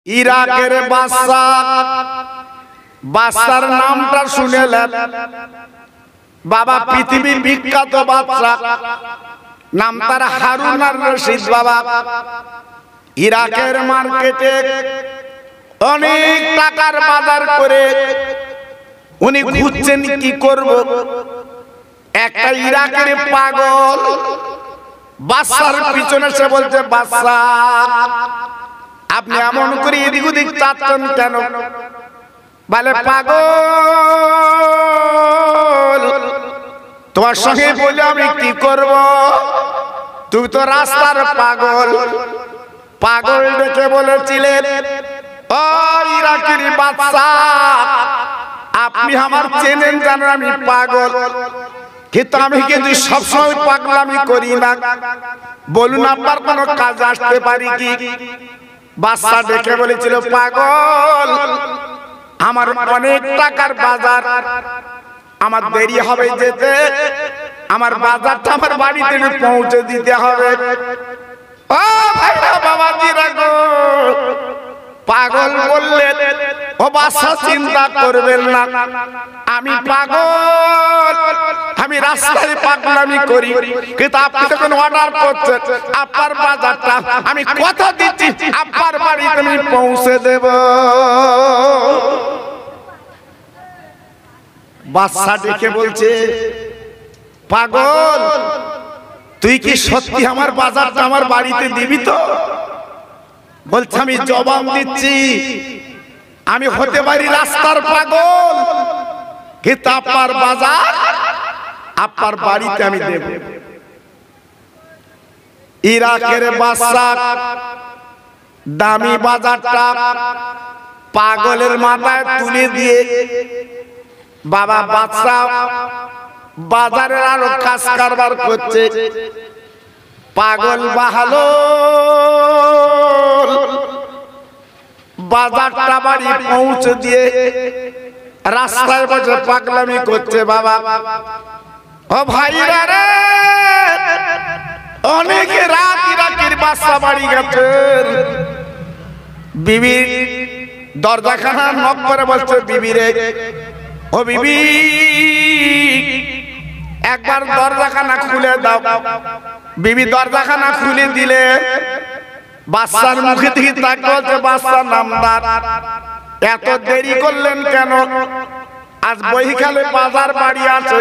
ইরাকের বাদশা, বাদশার নামটা শুনেলেন বাবা, পৃথিবী বিখ্যাত বাদশা, নাম তার হারুন আর রশিদ বাবা। ইরাকের মার্কেটে অনেক টাকার বাজার করে উনি ঘুরছেন কি করব। একটা ইরাকের পাগল বাদশার পিছনে সে বলছে, বাদশা আপনি এমন করে এদিক ওদিক চাচ্ছেন কেন? বলে, পাগল তোমার সঙ্গে বলে আমি কি করব? তুমি তো রাস্তার পাগল। পাগল ডেকে বলেছিলেন, ও ইরাকের বাদশা, আপনি আমার চেনেন জানেন আমি পাগল, কিন্তু আমি কিন্তু সবসময় পাগলামি করি না। বলুন আপনার কোনো কাজ আসতে পারি কি? বাদশা ডেকে বলেছিল, পাগল আমার অনেক টাকার বাজার, আমার দেরি হবে যেতে, আমার বাজারটা আমার বাড়িতে পৌঁছে দিতে হবে। ও ভাইরা বাবাজিরা গো, পাগল বললেন, ও বাদশা চিন্তা করবেন না, আমি পাগল, আমি রাস্তায় পাগলামি করি, কিন্তু আপনি যখন অর্ডার করছেন আপনার বাজারটা আমি কথা দিচ্ছি আপনার বাড়িতে আমি পৌঁছে দেব। বাদশা দেখে বলছে, পাগল তুই কি সত্যি আমার বাজারটা আমার বাড়িতে দিবি তো? বলছে, আমি জবাব দিচ্ছি, আমি হতে পারি রাস্তার পাগল, কিন্তু আপনার বাজার আপনার বাড়িতে আমি দেব। ইরাকের বাদশা দামি বাজারটা পাগলের মাথায় তুলে দিয়ে বাবা বাদশা বাজারের আরো কাজ কারবার করছে। পাগল বাহালো বাজারটা বাড়ি পৌঁছে দিয়ে রাস্তায় বসে পাগলামি করছে। বাবা ও ভাইরা রে, অনেকে রাত ইরাকের বাদশা বাড়ি গেছেন, বিবি দরজাখানা নক করে বলছে, বিবি রে, ও বিবি একবার দরজাখানা খুলে দাও। বিবি দরজাখানা খুলে দিলে বাদশার মুখে থেকে তাকিয়ে বলছে, বাদশা নামদার, এত দেরি করলেন কেন? আজ বইখালে বাজার বাড়ি আছে,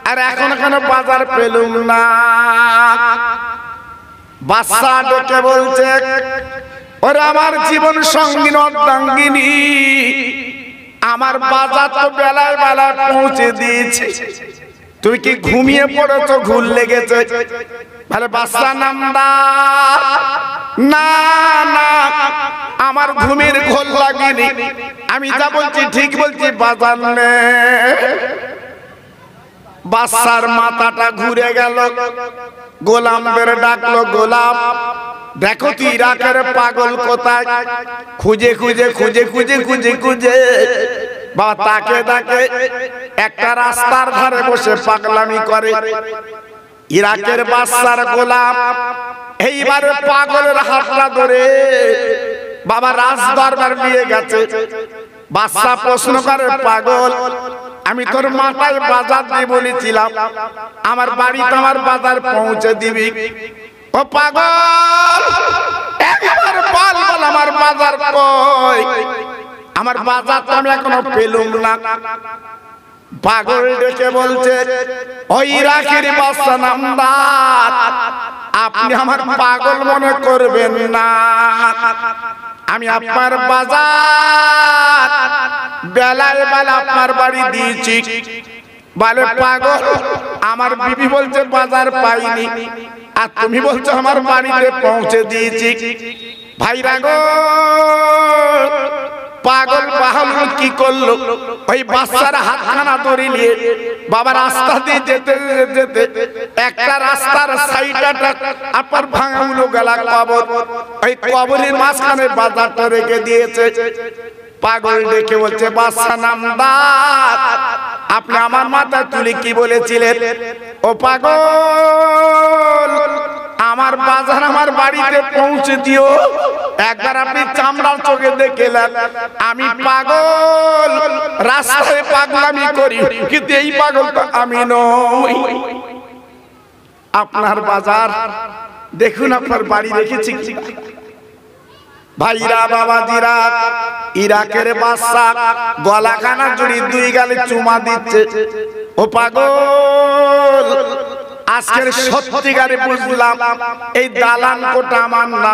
আর এখন কেন বাজার পেলুম না? বাদশা ডেকে বলছে, ওরে আমার জীবন সঙ্গিনী অর্ধাঙ্গিনী, আমার বাজার তো বেলায় বেলায় পৌঁছে দিয়েছে, তুই কি ঘুমিয়ে পড়েছো, ঘুম লেগেছে? বলে, বাদশা নামদার, না না আমার ঘুমের ঘোর লাগেনি, আমি যা বলছি ঠিক বলছি, বাজার নেই। বাদশার মাথাটা ঘুরে গেল। গোলামদের ডাকলো, গোলাম দেখো তুই ইরাকের পাগল কোথায়? খুঁজে খুঁজে খুঁজে খুঁজে খুঁজে খুঁজে বাবা তাকে তাকে একটা রাস্তার ধারে বসে পাগলামি করে। ইরাকের বাদশার গোলাম এইবারে পাগলের হাতটা ধরে বাবা রাজ দরবার নিয়ে গেছে। বাদশা প্রশ্ন করে, পাগল আমি তোর মাথায় বাজার দিয়ে বলেছিলাম আমার বাড়িতে আমার বাজার পৌঁছে দিবি, ও পাগল একবার বল বল আমার বাজার কই? আমার বাজার তো আমি এখনো পেলুম না। পাগল ডেকে বলছে, ওই ইরাকের বাদশা নামদার, আপনি আমার পাগল মনে করবেন না, আমি আপনার বাজার বেলায় বেলা আপনার বাড়ি দিয়েছি। বলে, পাগল আমার বিবি বলছে বাজার পাইনি, আর তুমি বলছো আমার বাড়িতে পৌঁছে দিয়েছি। ভাইরা গো, পাগল বাহালুর কি করলো? ওই বাদশার হাতখানা ধরে নিয়ে বাবা রাস্তা দিয়ে যেতে যেতে একটা রাস্তার সাইডটা আপনার ভাঙাগুলো গেলা কবর, ওই কবরের মাঝখানে বাজারটা রেখে দিয়েছে। পাগল ডেকে বলছে, বাদশা নামদার, আপনি আমার মাথায় তুলে কি বলেছিলেন? ও পাগল আমার বাজার আমার বাড়িতে পৌঁছে দিও, একবার আপনি চামড়ার চোখে দেখলেন আমি পাগল, রাস্তায় পাগলামি করি, কিন্তু এই পাগল তো আমি নই। আপনার বাজার দেখুন, আপনার বাড়ি রেখেছি ভাইরা বাবাজিরা। ইরাকের বাদশা গলাখানা জুড়ি দুই গালে চুমা দিচ্ছে। ও পাগল, আজকের সত্যিকারে বুঝলাম এই দালান কোটা আমার না,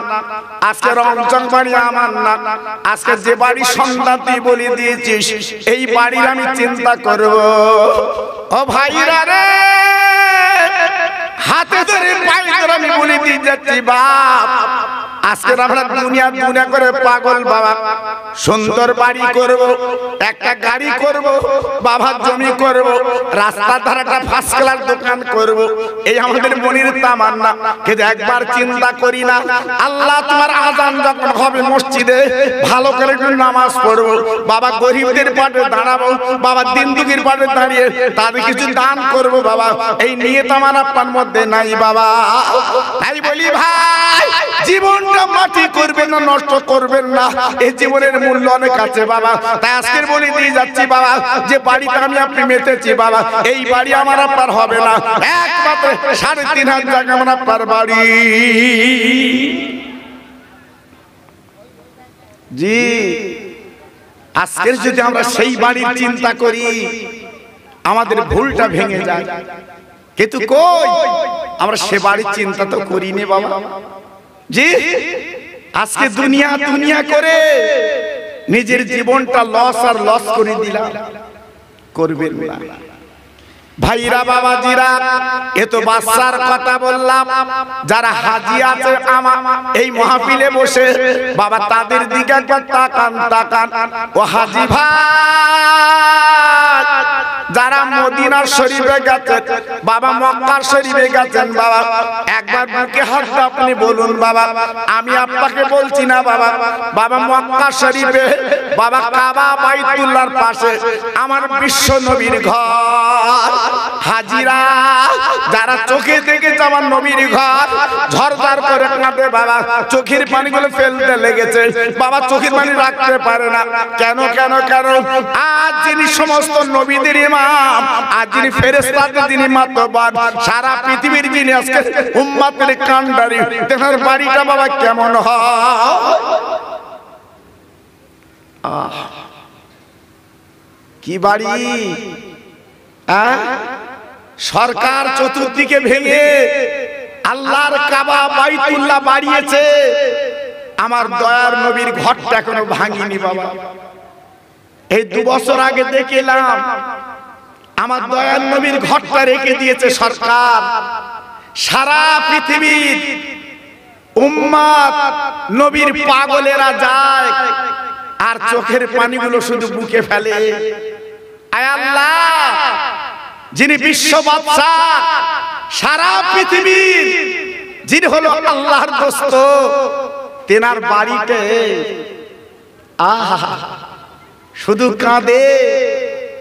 আজকের রংচং বাড়ি আমার না, আজকে যে বাড়ি সন্ধ্যা তুই বলে দিয়েছিস এই বাড়ির আমি চিন্তা করব। ও ভাইরা রে, হাতে ধরে পায়ে ধরে আমি বলে দিয়ে যাচ্ছি বাপ, আজকে আমরা দুনিয়া দুনিয়া করে পাগল বাবা। সুন্দর বাড়ি করব, একটা গাড়ি করব, বাবার জমি করব, রাস্তার ধারে একটা ফার্স্ট ক্লাস দোকান করব, এই আমাদের মনের তামান্না। কিন্তু একবার চিন্তা করি না আল্লাহ তোমার আযান যখন হবে মসজিদে ভালো করে নামাজ পড়ব, বাবা গরিবদের পাশে দাঁড়াবো, বাবা দিন দুঃখীর পাশে দাঁড়িয়ে তাদের কিছু দান করব বাবা। এই নিয়ত আমার আপনার মধ্যে নাই বাবা। তাই বলি ভাই, জীবনটা মাটি করবেন না, নষ্ট করবেন না, এই জীবনের মূল্য অনেক আছে বাবা। তাই আজকের বলে দিয়ে যাচ্ছি বাবা, যে বাড়িতে আমি আপনি মেতেছি বাবা, এই বাড়ি আমার আপনার হবে না, একমাত্র ৩.৫ জায়গা আমার আপনার বাড়ি। জি, আজকের যদি আমরা সেই বাড়ির চিন্তা করি আমাদের ভুলটা ভেঙে যায়। কিন্তু কই আমরা সে বাড়ির চিন্তা তো করিনি বাবা। জি, আজকে দুনিয়া দুনিয়া করে নিজের জীবনটা লস আর লস করে দিলাম, করবেন না ভাইরা বাবাজিরা। এ তো বাচ্চার কথা বললাম, যারা হাজি আছে আমার এই মাহফিলে বসে বাবা তাদের দিকে একবার তাকান তাকান। ও হাজি ভাই, যারা মদিনার শরীফে গেছেন বাবা, মক্কার শরীফে গেছেন বাবা, একবার বুকে হাত আপনি বলুন বাবা, আমি আপনাকে বলছি না বাবা, বাবা মক্কা শরীফে বাবা কাবা বাইতুল্লাহর পাশে আমার বিশ্ব নবীর ঘর। হাজিরা যারা চোখে দেখেছে আমার নবীর ঘর, ঝরঝর করে কাঁদে বাবা, চোখের পানিগুলো ফেলতে লেগেছে বাবা, চোখের পানি রাখতে পারে না। কেন কেন কেন? আজ যিনি সমস্ত নবীদের ইমাম, আজ যিনি ফেরেশতাদের যিনি মাতবার, সারা পৃথিবীর যিনি আজকে উম্মতের কান্ডারি, তেনার বাড়িটা বাবা কেমন হয়? কি বাড়ি! সরকার চতুর্দিকে ভেঙে আল্লাহর কাবা বাইতুল্লাহ বাড়িয়েছে, আমার দয়ার নবীর ঘরটা এখনো ভাঙিনি বাবা। এই 2 বছর আগে দেখলাম আমার দয়ার নবীর ঘরটা রেখে দিয়েছে সরকার। সারা পৃথিবীর উম্মত নবীর পাগলেরা যায় আর চোখের পানিগুলো শুধু বুকে ফেলে। আয় আল্লাহ, যিনি বিশ্ব বাদশা, সারা পৃথিবীর যিনি হলো আল্লাহর দোস্ত, তেনার বাড়িতে আহা শুধু কাঁদে,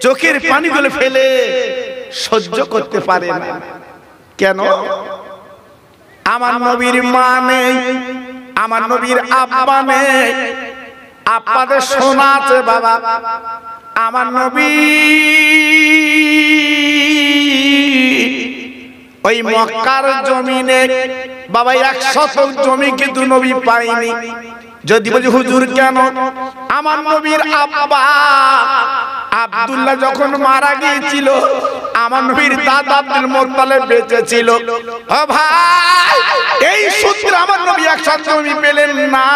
চোখের পানিগুলো ফেলে, সহ্য করতে পারে না। কেন? আমার নবীর মা নেই, আমার নবীর আব্বা নেই। আপনাদের শোনা আছে বাবা, আমার নবী ওই মক্কার জমিনে বাবা 100 জমি কিন্তু নবী পায়নি। যদি বলি হুজুর কেন? আমার নবীর আব্বা আব্দুল্লাহ যখন মারা গিয়েছিল, আমার নবীর দাদা আব্দুল মুত্তালিব বেঁচে ছিল। ও ভাই, এই সূত্রে আমার নবী 100 জমি পেলেন না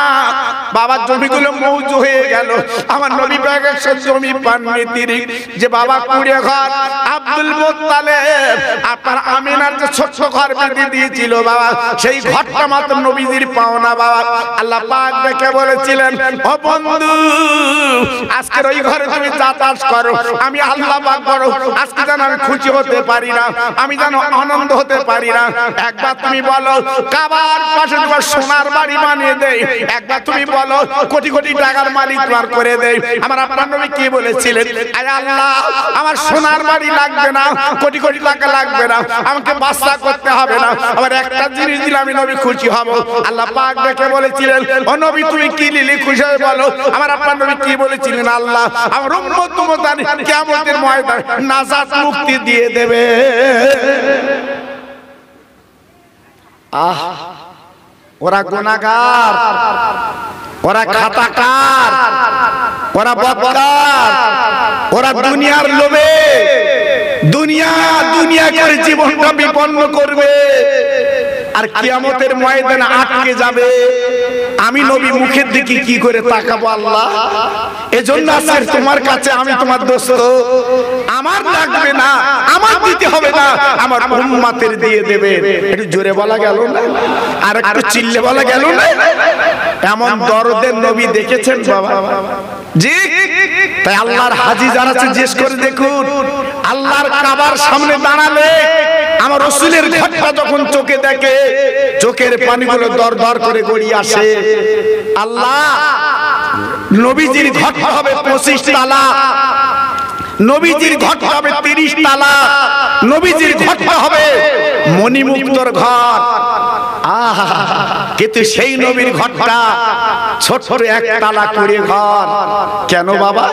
বাবা, জমিগুলো মৌজ হয়ে গেল। আমার নবী 100 জমি পাননি তিনি, যে বাবা কুড়ে ঘর আব্দুল মুত্তালিব আপনার আমিনার যে ছোট্ট ঘর বেঁধে দিয়েছিল বাবা, সেই ঘরটা মাত্র নবীজির পাওনা বাবা। আল্লাহ পাক দেখে বলেছিলেন, ও বন্ধু, আজকের ওই ঘরে তুমি যাতায়াত করো, আমি আল্লাহ পাক বড় আজকে যেন আমি খুশি খুশি হতে পারি না, আমি যেন আনন্দ হতে পারি না। একবার তুমি বলো কাবার পাশে তোমার সোনার বাড়ি বানিয়ে দেই, একবার তুমি বলো কোটি কোটি টাকার মালিক তোমার করে দেই। আমার আপনার নবী কি বলেছিলেন? আয় আল্লাহ, আমার সোনার বাড়ি লাগবে না, কোটি কোটি টাকা লাগবে না, আমাকে বাদশা করতে হবে না, আমার একটা জিনিস দিলে আমি নবী খুশি হব। আল্লাহ পাক দেখে বলেছিলেন ও নবী তুমি কি নিলে খুশি হয়ে বলো। আমার আপনার নবী কি বলেছিলেন? আল্লাহ আমার উম্মত উম্মতানি কিয়ামতের ময়দানে নাজাত মুক্তি দিয়ে দেবে। ওরা গুনাহগার, ওরা খাতাকার, ওরা বদকার, ওরা দুনিয়ার লোভে দুনিয়া দুনিয়া করে জীবনটা বিপন্ন করবে আর কিয়ামতের ময়দানে আটকে যাবে। আমি নবী মুখের দিকে কি করে তাকাবো আল্লাহ? এজন্য আজকে তোমার কাছে আমি তোমার দোস্ত, আমার লাগবে না, আমার দিতে হবে না, আমার উম্মতের দিয়ে দেবে। একটু জোরে বলা গেল না? আর একটু চিল্লে বলা গেল না? এমন দরদের নবী দেখেছেন বাবা? জি। তাই আল্লাহর হাজি যারা আছে জিজ্ঞেস করে দেখুন, আল্লাহর কাবার সামনে দাঁড়ালে আমার রাসূলের ঘটনা যখন চোখে দেখে চোখের পানিগুলো দরদর করে গড়িয়ে আসে। আল্লাহ নবীজির ঘটনা হবে 25 তালা, নবীজির ঘটনা হবে 30 তালা, নবীজির ঘটনা হবে মণিমুক্তর ঘর। কিন্তু সেই নবীর ঘরটা ছোট এক তালা করে ঘর। কেন বাবা?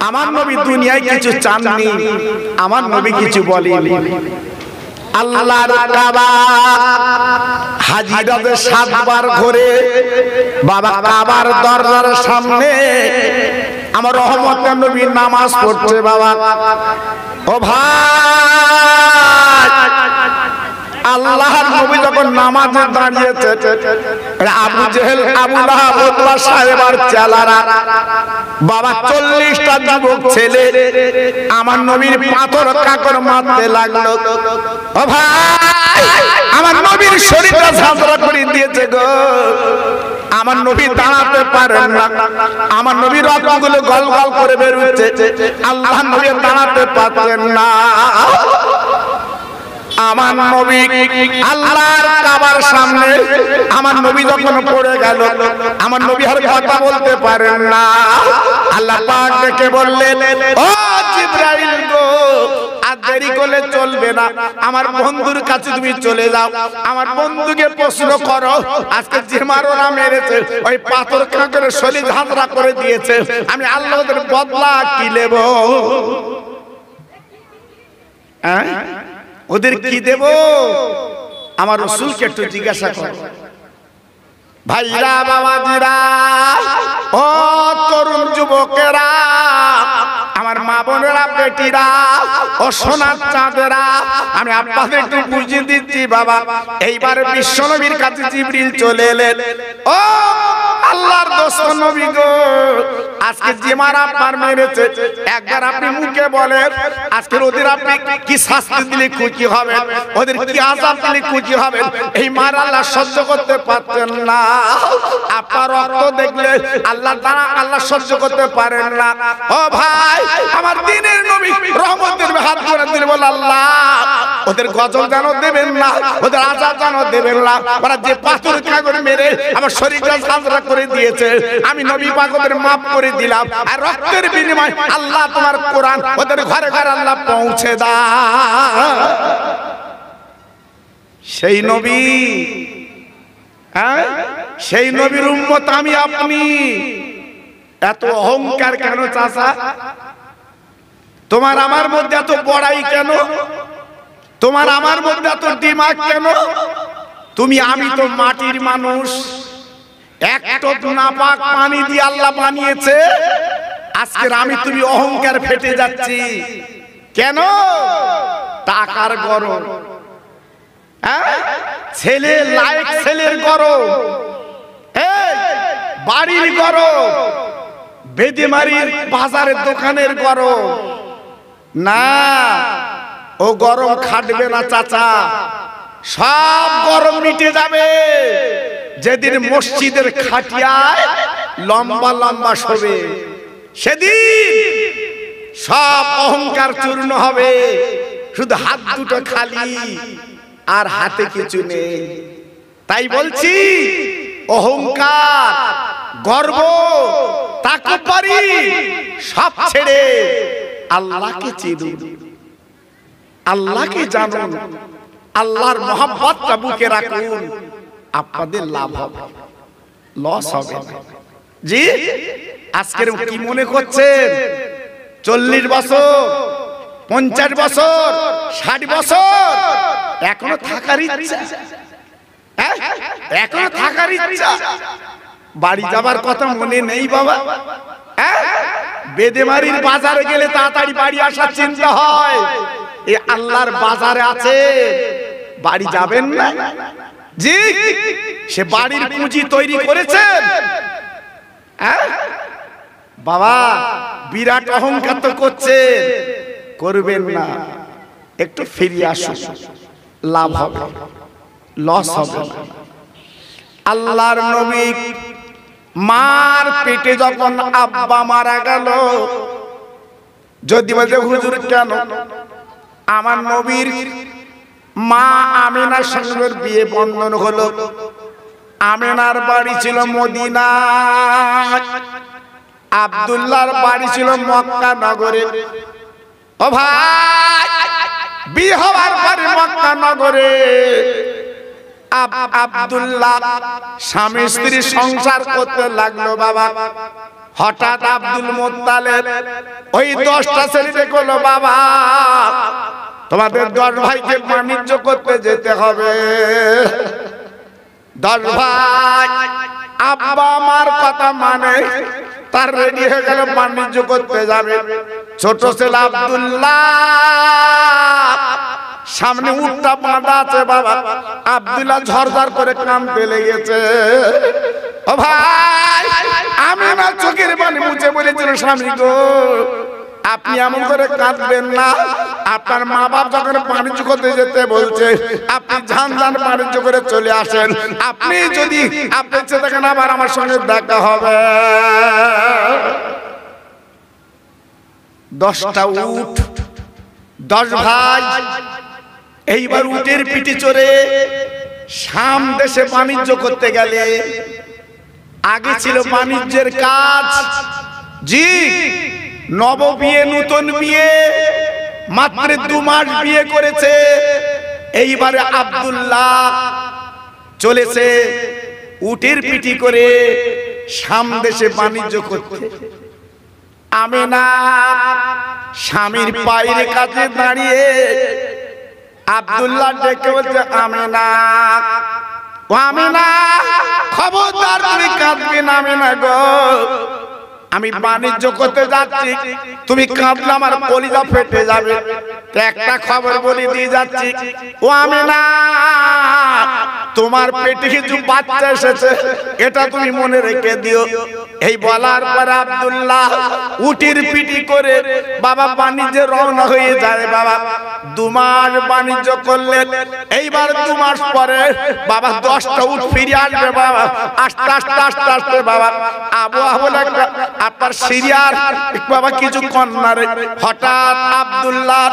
আমার নবী দুনিয়ায় কিছু চাননি, আমার নবী কিছু বলেনি। আল্লাহর কাবা হাজিরা 7 বার ঘুরে বাবা কাবার দরজার সামনে আমার রহমতের নবী নামাজ পড়ছে। বাবা ও ভাই, আল্লাহর নবী যখন নামাজে দাঁড়িয়েছে আবু জেহেল, আবু লাহাব, উতবা সাহেব আর চেলারা বাবা 40টা যুবক ছেলে আমার নবীর পাথর কাকর মারতে লাগলো। ও ভাই, আমার নবীর শরীরটা ঝাঁঝরা করে দিয়েছে গো। আমার নবী দাঁড়াতে পারেন না, আমার নবীর রক্তগুলো গল গল করে বের হচ্ছে, আল্লাহর নবী দাঁড়াতে পারতেন না। আমার নবী আল্লাহর কাবার সামনে আমার নবী যখন পড়ে গেল, আমার নবী আর কথা বলতে পারেন না। আল্লাহ পাক ডেকে বললেন ও জিবরাইল গো, আর দেরি করলে চলবে না, আমার বন্ধুর কাছে তুমি চলে যাও, আমার বন্ধুকে প্রশ্ন করো আজকে যে মারোরা মেরেছে ওই পাথর কাঁকড়ে শরীর ঝাঁঝরা করে দিয়েছে, আমি আল্লাহ ওদের বদলা কি নেব? ওদের কি দেব? আমার রাসূলকে একটু জিজ্ঞাসা করো। ভাইরা বাবাজিরা, ও তরুণ যুবকেরা, আমার মা বোনেরা, বেটিরা, ও সোনার চাঁদেরা, আমি আপনাদের একটু বুঝিয়ে দিচ্ছি বাবা। এইবার বিশ্বনবীর কাছে জিবরিল চলে এলেন। ও আল্লাহর দোস্ত নবী গো, আজকে যে মারা আপনার মেরেছে একবার আপনি মুখে বলেন আজকে ওদের আপনি কি শাস্তি দিলে খুশি হবেন, ওদের কি আযাব দিলে খুশি হবেন? এই মার আল্লাহ সহ্য করতে পারতেন না। আপনার রক্ত দেখলে আল্লাহ তাআলা আল্লাহ সহ্য করতে পারেন না। ও ভাই, আমার দ্বীনের নবী রহমতের হাত করে দিলে বল আল্লাহ ওদের গজল যেন দেবেন না, ওদের আযাব যেন দেবেন না। ওরা যে পাথর কাঁকড়ে মেরে আমার শরীরটা ঝাঁঝরা করে দিয়েছে, আমি নবী পাক ওদের মাফ করে দিলাম। আর রক্তের বিনিময়ে আল্লাহ তোমার কোরআন ওদের ঘরে ঘরে আল্লাহ পৌঁছে দাও। সেই নবী, সেই নবীর উম্মত আমি আপনি। এত অহংকার কেন চাচা? তোমার আমার মধ্যে এত বড়াই কেন? তোমার আমার মধ্যে এত দিমাগ কেন? তুমি আমি তো মাটির মানুষ, এক টোপ নাপাক পানি দিয়ে আল্লাহ বানিয়েছে। আজকে আমি তুমি অহংকার ফেটে যাচ্ছি কেন? টাকার গরম, ছেলে লাইক ছেলের গরম, বাড়ির গরম, বেদেমারির বাজারের দোকানের গরম না। ও গরম খাটবে না চাচা, সব গরম মিটে যাবে যেদিন মসজিদের খাটিয়ায় লম্বা লম্বা শোবে। সেদিন সব অহংকার চূর্ণ হবে, শুধু হাত দুটো খালি আর হাতে কিছু নেই। তাই বলছি অহংকার, গর্ব, তাকব্বুরি সব ছেড়ে আল্লাহকে চিনুন, আল্লাহকে জানুন, আল্লাহর মহব্বতটা বুকে রাখুন। আপনাদের লাভ হবে, লস হবে না। জি, আজকের কি মনে করছেন 40 বছর, 50 বছর, 60 বছর এখনো থাকার ইচ্ছা? এখনো থাকার ইচ্ছা? বাড়ি যাবার কথা মনে নেই বাবা? বেদেমারির বাজারে গেলে তাড়াতাড়ি বাড়ি আসার চিন্তা হয়। এই আল্লাহর বাজারে আছে, বাড়ি যাবেন না? জি, সে বাড়ির পুঁজি তৈরি করেছেন। বাবা বিরাট অহংকার তো করছেন, করবেন না। একটু ফিরে আসুন, লাভ হবে, লস হবে না। আল্লাহর নবী মার পেটে যখন আব্বা মারা গেল, যদি বলে হুজুর কেন? আমার নবীর মা আমিনার সঙ্গে বিয়ে বন্ধন হলো। আমিনার বাড়ি ছিল মদিনায়, আব্দুল্লাহর বাড়ি ছিল মক্কা নগরে। ও ভাই, বিয়ে হওয়ার পরে মক্কা নগরে আব্দুল্লাহ স্বামী স্ত্রী সংসার করতে লাগলো। বাবা হঠাৎ আব্দুল মুত্তালিব ওই 10টা ছেলে বলল, বাবা তোমাদের 10 ভাইকে বাণিজ্য করতে যেতে হবে। 10 ভাই আব্বা আমার কথা মানে তার রেডি হয়ে গেল, বাণিজ্য করতে যাবে। ছোট ছেলে আব্দুল্লাহ সামনে উটটা বাঁধা আছে। বাবা আব্দুল্লাহ ঝরঝর করে কাঁদতে লেগেছে। ও ভাই, আমি আমার চোখের পানি মুছে বলেছিল, স্বামী গো আপনি এমন করে কাঁদবেন না। আপনার মা বাপ যখন বাণিজ্য করতে যেতে বলছে, আপনি ঝান ঝান বাণিজ্য করে চলে আসেন। আপনি যদি আপনার ইচ্ছে থাকেন আবার আমার সঙ্গে দেখা হবে। 10টা উট, 10 ভাই এইবার উটের পিঠে চড়ে শাম দেশে বাণিজ্য করতে গেলে। আগে ছিল বাণিজ্যের কাজ। জি, নব বিয়ে, নতুন বিয়ে, মাত্র 2 মাস বিয়ে করেছে। এইবারে আব্দুল্লাহ চলেছে উটের পিঠে করে শাম দেশে বাণিজ্য করতে। আমিনা স্বামীর পায়ের কাছে দাঁড়িয়ে আব্দুল্লাহ ডেকে বলছে, আমিনা, ও আমিনা খবরদার তুমি কাঁদবে না। আমিনা গো, আমি বাণিজ্য করতে যাচ্ছি, তুমি কাঁদলে আমার কলিজা ফেটে যাবে। একটা খবর বলে দিয়ে যাচ্ছি, ও আমিনা তোমার পেটে কিছু বাচ্চা এসেছে, এটা তুমি মনে রেখে দিও। এই বলার পর আব্দুল্লাহ উটির পিটি করে বাবা বাণিজ্যে রওনা হয়ে যায়। বাবা 2 মাস বাণিজ্য করলেন। এইবার 2 মাস পরে বাবা 10টা উট ফিরে আসবে। বাবা আস্তে আস্তে আস্তে আস্তে বাবা আবহাওয়া আপনার সিরিয়ার বাবা কিছু কন্যারে। হঠাৎ আব্দুল্লাহ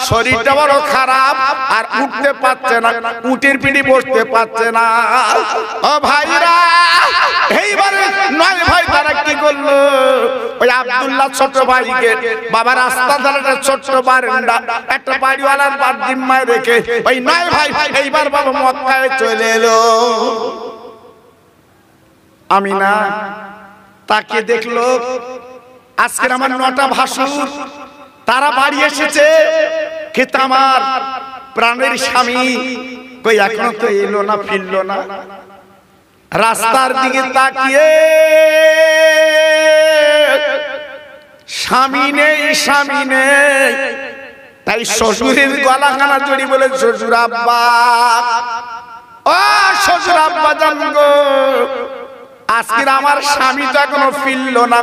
শরীরটা বড় খারাপ, আর উঠতে পারছে না, উটের পিঠে বসতে পারছে না। ও ভাইরা, এইবারে 9 ভাই তারা কি করলো? ওই আব্দুল্লাহ ছোট ভাইকে বাবা রাস্তা ধারে ছোট্ট বারান্দা একটা বাড়িওয়ালার বাদ জিম্মায় রেখে ওই 9 ভাই এইবার বাবা মক্কায় চলে এলো। আমিনা তাকে দেখলো, আজকের আমার 9টা ভাসুর তারা বাড়ি এসেছে, কিন্তু আমার প্রাণের স্বামী কই এখনো তো এলো না, ফিরলো না। রাস্তার দিকে তাকিয়ে স্বামী নেই, স্বামী নেই। তাই শ্বশুরের গলাখানা জড়ি বলে, শ্বশুর আব্বা, ও শ্বশুর আব্বা জান গো, আজকের আমার স্বামী তো এখনো ফিরলো না।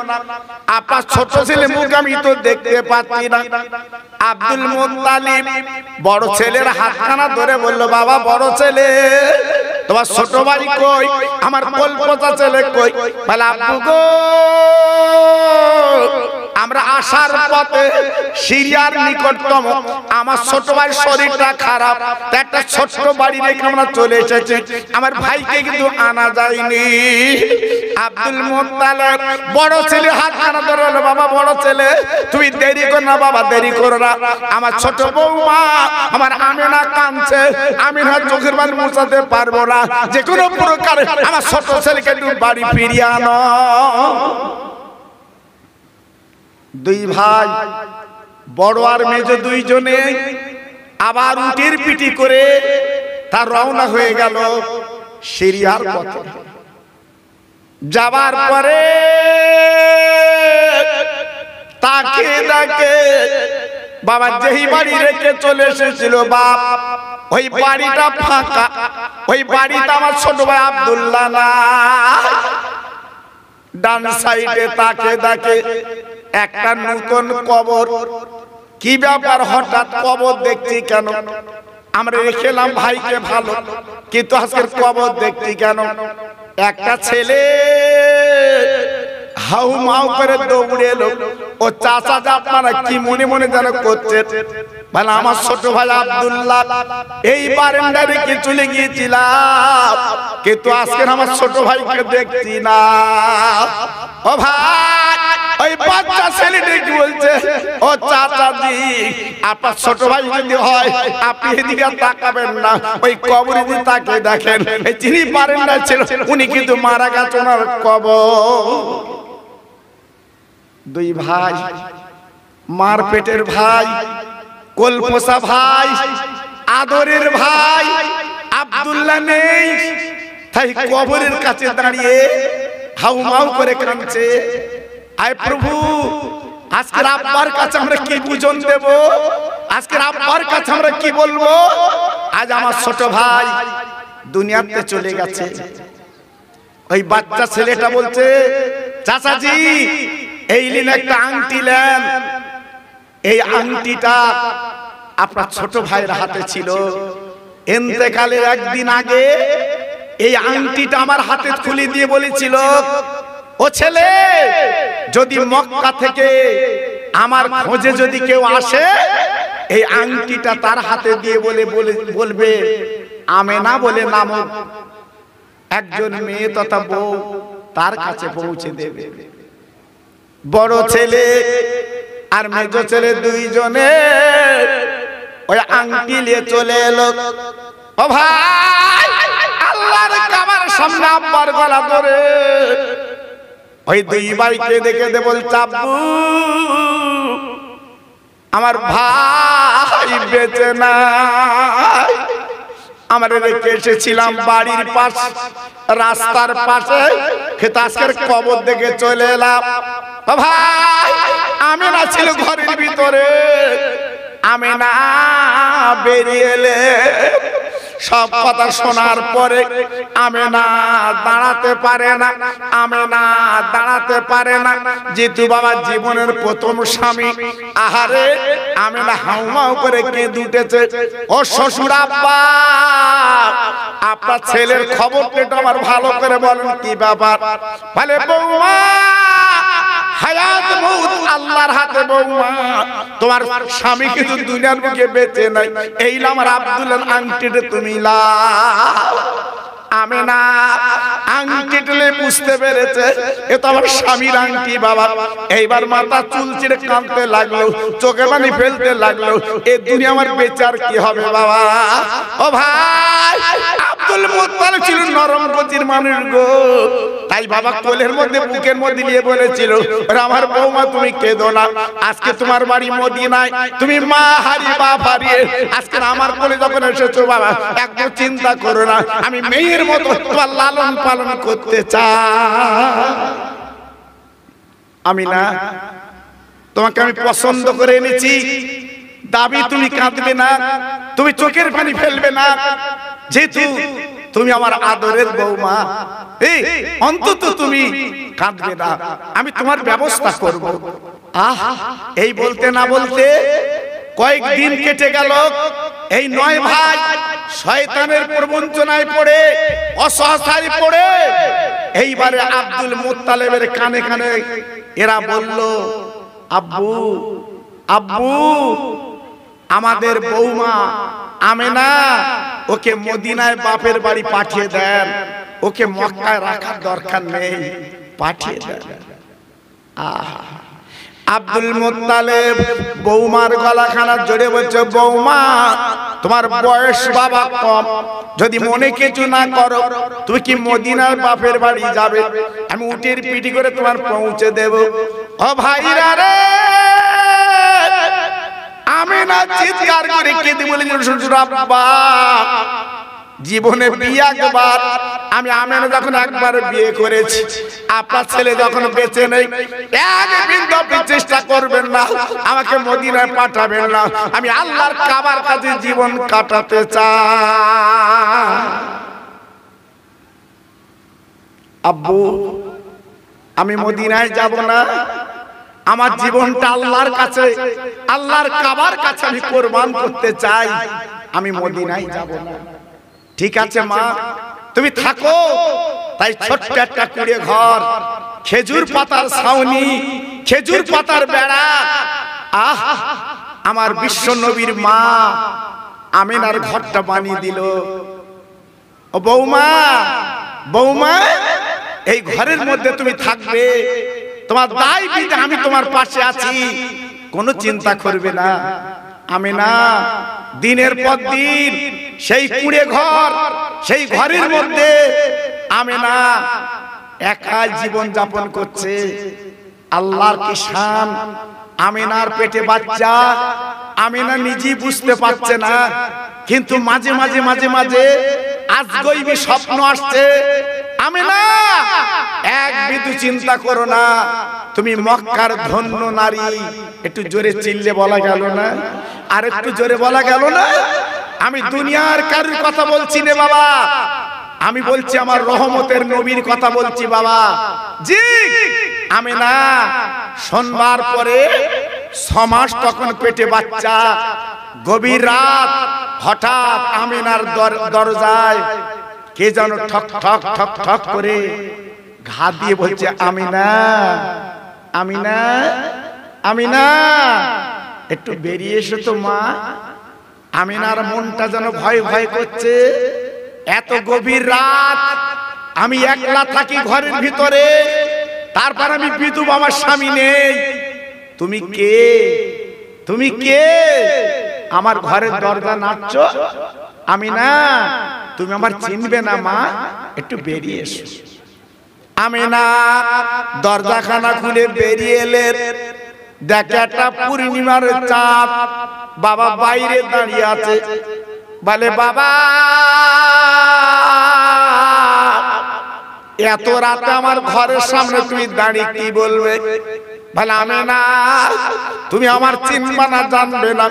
আপনার ছোট ছেলে মুখ আমি তো দেখতে পাচ্ছি না। আব্দুল মুত্তালিব বড় ছেলের হাতখানা ধরে বলল, বাবা বড় ছেলে তোমার ছোট ভাই কই? আমার কলপতা ছেলে কই? বলে আব্বু গো, আমরা আসার পথে সিরিয়ার নিকটতম আমার ছোট ভাই শরীরটা খারাপ, একটা ছোট্ট বাড়ি রেখে আমরা চলে এসেছি। আমার ভাইকে কিন্তু আনা যায়নি। আব্দুল মুত্তালিব বড় ছেলে হাত কানা ধরে বলল, বাবা বড় ছেলে তুই দেরি কর না বাবা, দেরি করো না। আমার ছোট বৌমা আমার আমিনা কাঁদছে, আমিনা চোখের পানি মুছাতে পারবো না, যে কোনো প্রকারে আমার ছোট ছেলেকে একটু বাড়ি ফিরিয়ে আনো। দুই ভাই বড় আর মেজ দুইজনে আবার উটের পিটি করে তার রওনা হয়ে গেল সিরিয়ার পথে। যাবার পরে তাকে ডাকে বাবা যেই বাড়ি রেখে চলে এসেছিল বাপ, ওই বাড়িটা ফাঁকা, ওই বাড়িটা আমার ছোট ভাই আব্দুল্লাহ না। ডান সাইডে তাকে ডাকে একটা নতুন কবর। কি ব্যাপার হঠাৎ কবর দেখছি কেন? আমরা রেখেলাম ভাইকে ভালো, কিন্তু আজকের কবর দেখছি কেন? একটা ছেলে হাউ মাউ করে দৌড়ে এলো। ও চাচা আপনারা কি মনে মনে যেন করছে, মানে আমার ছোট ভাই আব্দুল্লাহ এই বারান্দায় রেখে চলে গিয়েছিলাম, কিন্তু আজকে আমার ছোট ভাইকে দেখছি না। ও ভাই ওই বাচ্চা ছেলেটি কি বলছে, ও চাচাজি আপনার ছোট ভাই যদি হয় আপনি এদিকে তাকাবেন না, ওই কবরে দিয়ে তাকে দেখেন, এই যিনি বারান্দায় ছিল উনি কিন্তু মারা গেছে, ওনার কবর। দুই ভাই মার পেটের ভাই, কোলপোষা ভাই, আদরের ভাই আব্দুল্লাহ নেই, তাই কবরের কাছে দাঁড়িয়ে হাউমাউ করে কাঁদছে। আয় প্রভু আজকের আব্বার কাছে আমরা কি পূজন দেব, আজকের আব্বার কাছে আমরা কি বলবো? আজ আমার ছোট ভাই দুনিয়াতে চলে গেছে। ওই বাচ্চা ছেলেটা বলছে, চাচাজি এই নিন একটা আংটি নেন, এই আংটিটা আপনার ছোট ভাইয়ের হাতে ছিল, ইন্তেকালের একদিন আগে এই আংটিটা আমার হাতে খুলে দিয়ে বলেছিল, ও ছেলে যদি মক্কা থেকে আমার খোঁজে যদি কেউ আসে এই আংটিটা তার হাতে দিয়ে বলবে আমেনা বলে নামক একজন মেয়ে তথা বউ তার কাছে পৌঁছে দেবে। বড় ছেলে আর মেজ ছেলে দুইজনে ওই আংটি নিয়ে চলে এলো। ও ভাই আল্লাহর কাবার সামনে আব্বার গলা ধরে ওই দুই ভাইকে দেখে দে বলছে, আব্বু আমার ভাই বেঁচে নাই, আমরা রেখে এসেছিলাম বাড়ির পাশ রাস্তার পাশে, খেতে আজকের কবর দেখে চলে এলাম। ভাই আমিনা ছিল ঘরের ভিতরে, আমিনা বেরিয়ে এলে সব কথা শোনার পরে আমিনা দাঁড়াতে পারে না, আমিনা দাঁড়াতে পারে না। যেহেতু বাবা জীবনের প্রথম স্বামী, আহারে আমিনা হাউমাউ করে কেঁদে উঠেছে। ও শ্বশুর আব্বা আপনার ছেলের খবরটা একটু আমার ভালো করে বলেন, কি ব্যাপার? বলে বৌমা হায়াত মউত আল্লাহর হাতে, বৌমা তোমার স্বামী কিন্তু দুনিয়ার বুকে বেঁচে নাই, এই আমার আব্দুল্লাহর আংটিটা তুমি লাও। আমিনা আংটিটলে বুঝতে পেরেছে এ তো আমার স্বামীর আংটি বাবা। এইবার মাথা চুল ছিঁড়ে কাঁদতে লাগলো, চোখে পানি ফেলতে লাগলো, এ দুনিয়া আমার বেচার কি হবে বাবা? ও ভাই আব্দুল মুত্তালিব ছিল নরম গতির মানুষ গো, তাই বাবা কোলের মধ্যে বুকের মধ্যে নিয়ে বলেছিল, আমার বৌমা তুমি কেঁদো না, আজকে তোমার বাড়ি মদিনায়, তুমি মা হারিয়ে বাপ হারিয়ে আজকে আমার কোলে যখন এসেছো বাবা, একদম চিন্তা করো না, আমি মেয়ের মতো তোমার লালন পালন করতে চাই। আমি না তোমাকে আমি পছন্দ করে এনেছি, দাবি তুমি কাঁদবে না, তুমি চোখের পানি ফেলবে না, যেহেতু তুমি আমার আদরের বৌমা, এই অন্তত তুমি কাঁদবে না, আমি তোমার ব্যবস্থা করব। এই বলতে না বলতে কয়েকদিন কেটে গেল। এই নয় ভাই শয়তানের প্রবঞ্চনায় পড়ে, অসহায় পড়ে এইবারে আব্দুল মুত্তালিবের কানে কানে এরা বলল, আব্বু আব্বু আমাদের বৌমা আমেনা ওকে মদিনায় বাপের বাড়ি পাঠিয়ে দেন, ওকে মক্কায় রাখার দরকার নেই, পাঠিয়ে দেন। আব্দুল মুত্তালিব বৌমার গলাখানা জড়িয়ে বলছে, বৌমা তোমার বয়স বাবা কম, যদি মনে কিছু না করো তুমি কি মদিনার বাপের বাড়ি যাবে? আমি উটের পিঠে করে তোমার পৌঁছে দেব। ও ভাইরা রে, আমেনা চিৎকার করে কেঁদে বলে, শ্বশুর আব্বা জীবনে বিয়ে একবার, আমি আমেনা যখন একবার বিয়ে করেছি, আপনার ছেলে যখন বেঁচে নেই, এক বিন্দু আপনি চেষ্টা করবেন না আমাকে মদিনায় পাঠাবেন না, আমি আল্লাহর কাবার কাছে জীবন কাটাতে চাই। আব্বু আমি মদিনায় যাব না, আমার জীবনটা আল্লাহর কাছে, আল্লাহর কাবার কাছে আমি কোরবান করতে চাই, আমি মদিনায় যাব না। ঠিক আছে মা, তুমি থাকো। তাই ছোট্ট একটা কুড়ে ঘর, খেজুর পাতার ছাউনি, খেজুর পাতার বেড়া, আহ আমার বিশ্ব নবীর মা আমিনার ঘরটা বানিয়ে দিল। ও বৌমা, বৌমা এই ঘরের মধ্যে তুমি থাকবে, তোমার দায় বিধি আমি তোমার পাশে আছি, কোনো চিন্তা করবে না। আমিনা দিনের পর দিন সেই কুড়ে ঘর, সেই ঘরের মধ্যে আমিনা একা জীবন যাপন করছে। আল্লাহর কি শান, আমিনার পেটে বাচ্চা, আমিনা নিজেই বুঝতে পারছে না, কিন্তু মাঝে মাঝে মাঝে মাঝে আজগইবি স্বপ্ন আসছে। আমিনা এক বিন্দু চিন্তা করো না, তুমি মক্কার ধন্য নারী। একটু জোরে চিল্লে বলা গেল না? আর একটু জোরে বলা গেল না? আমি দুনিয়ার কারোর কথা বলছি না বাবা, আমি বলছি আমার রহমতের নবীর কথা বলছি বাবা। জি আমিনা সোমবার পরে 6 মাস তখন পেটে বাচ্চা। গভীর রাত হঠাৎ আমিনার দরজায় কে যেন ঠক ঠক ঠক ঠক করে ঘা দিয়ে বলছে, আমিনা আমিনা আমিনা একটু বেরিয়ে এসো তো মা। আমিনার মনটা যেন ভয় ভয় করছে। এত গভীর রাত, আমি একলা থাকি ঘরের ভিতরে, তারপর আমি বিধু, আমার স্বামী নেই। তুমি কে? তুমি কে? আমার ঘরের দরজা নাড়ছো? আমিনা তুমি আমার চিনবে না মা, একটু বেরিয়ে এসো। আমিনা দরজাখানা খুলে বেরিয়ে এলেন। দেখে একটা পূর্ণিমার চাঁদ, বাবা বাইরে দাঁড়িয়ে আছে। বলে, বাবা এত রাতে আমার ঘরের সামনে তুমি দাঁড়িয়ে কি বলবে? বলে, আমিনা তুমি আমার চিনবা না, জানবে না,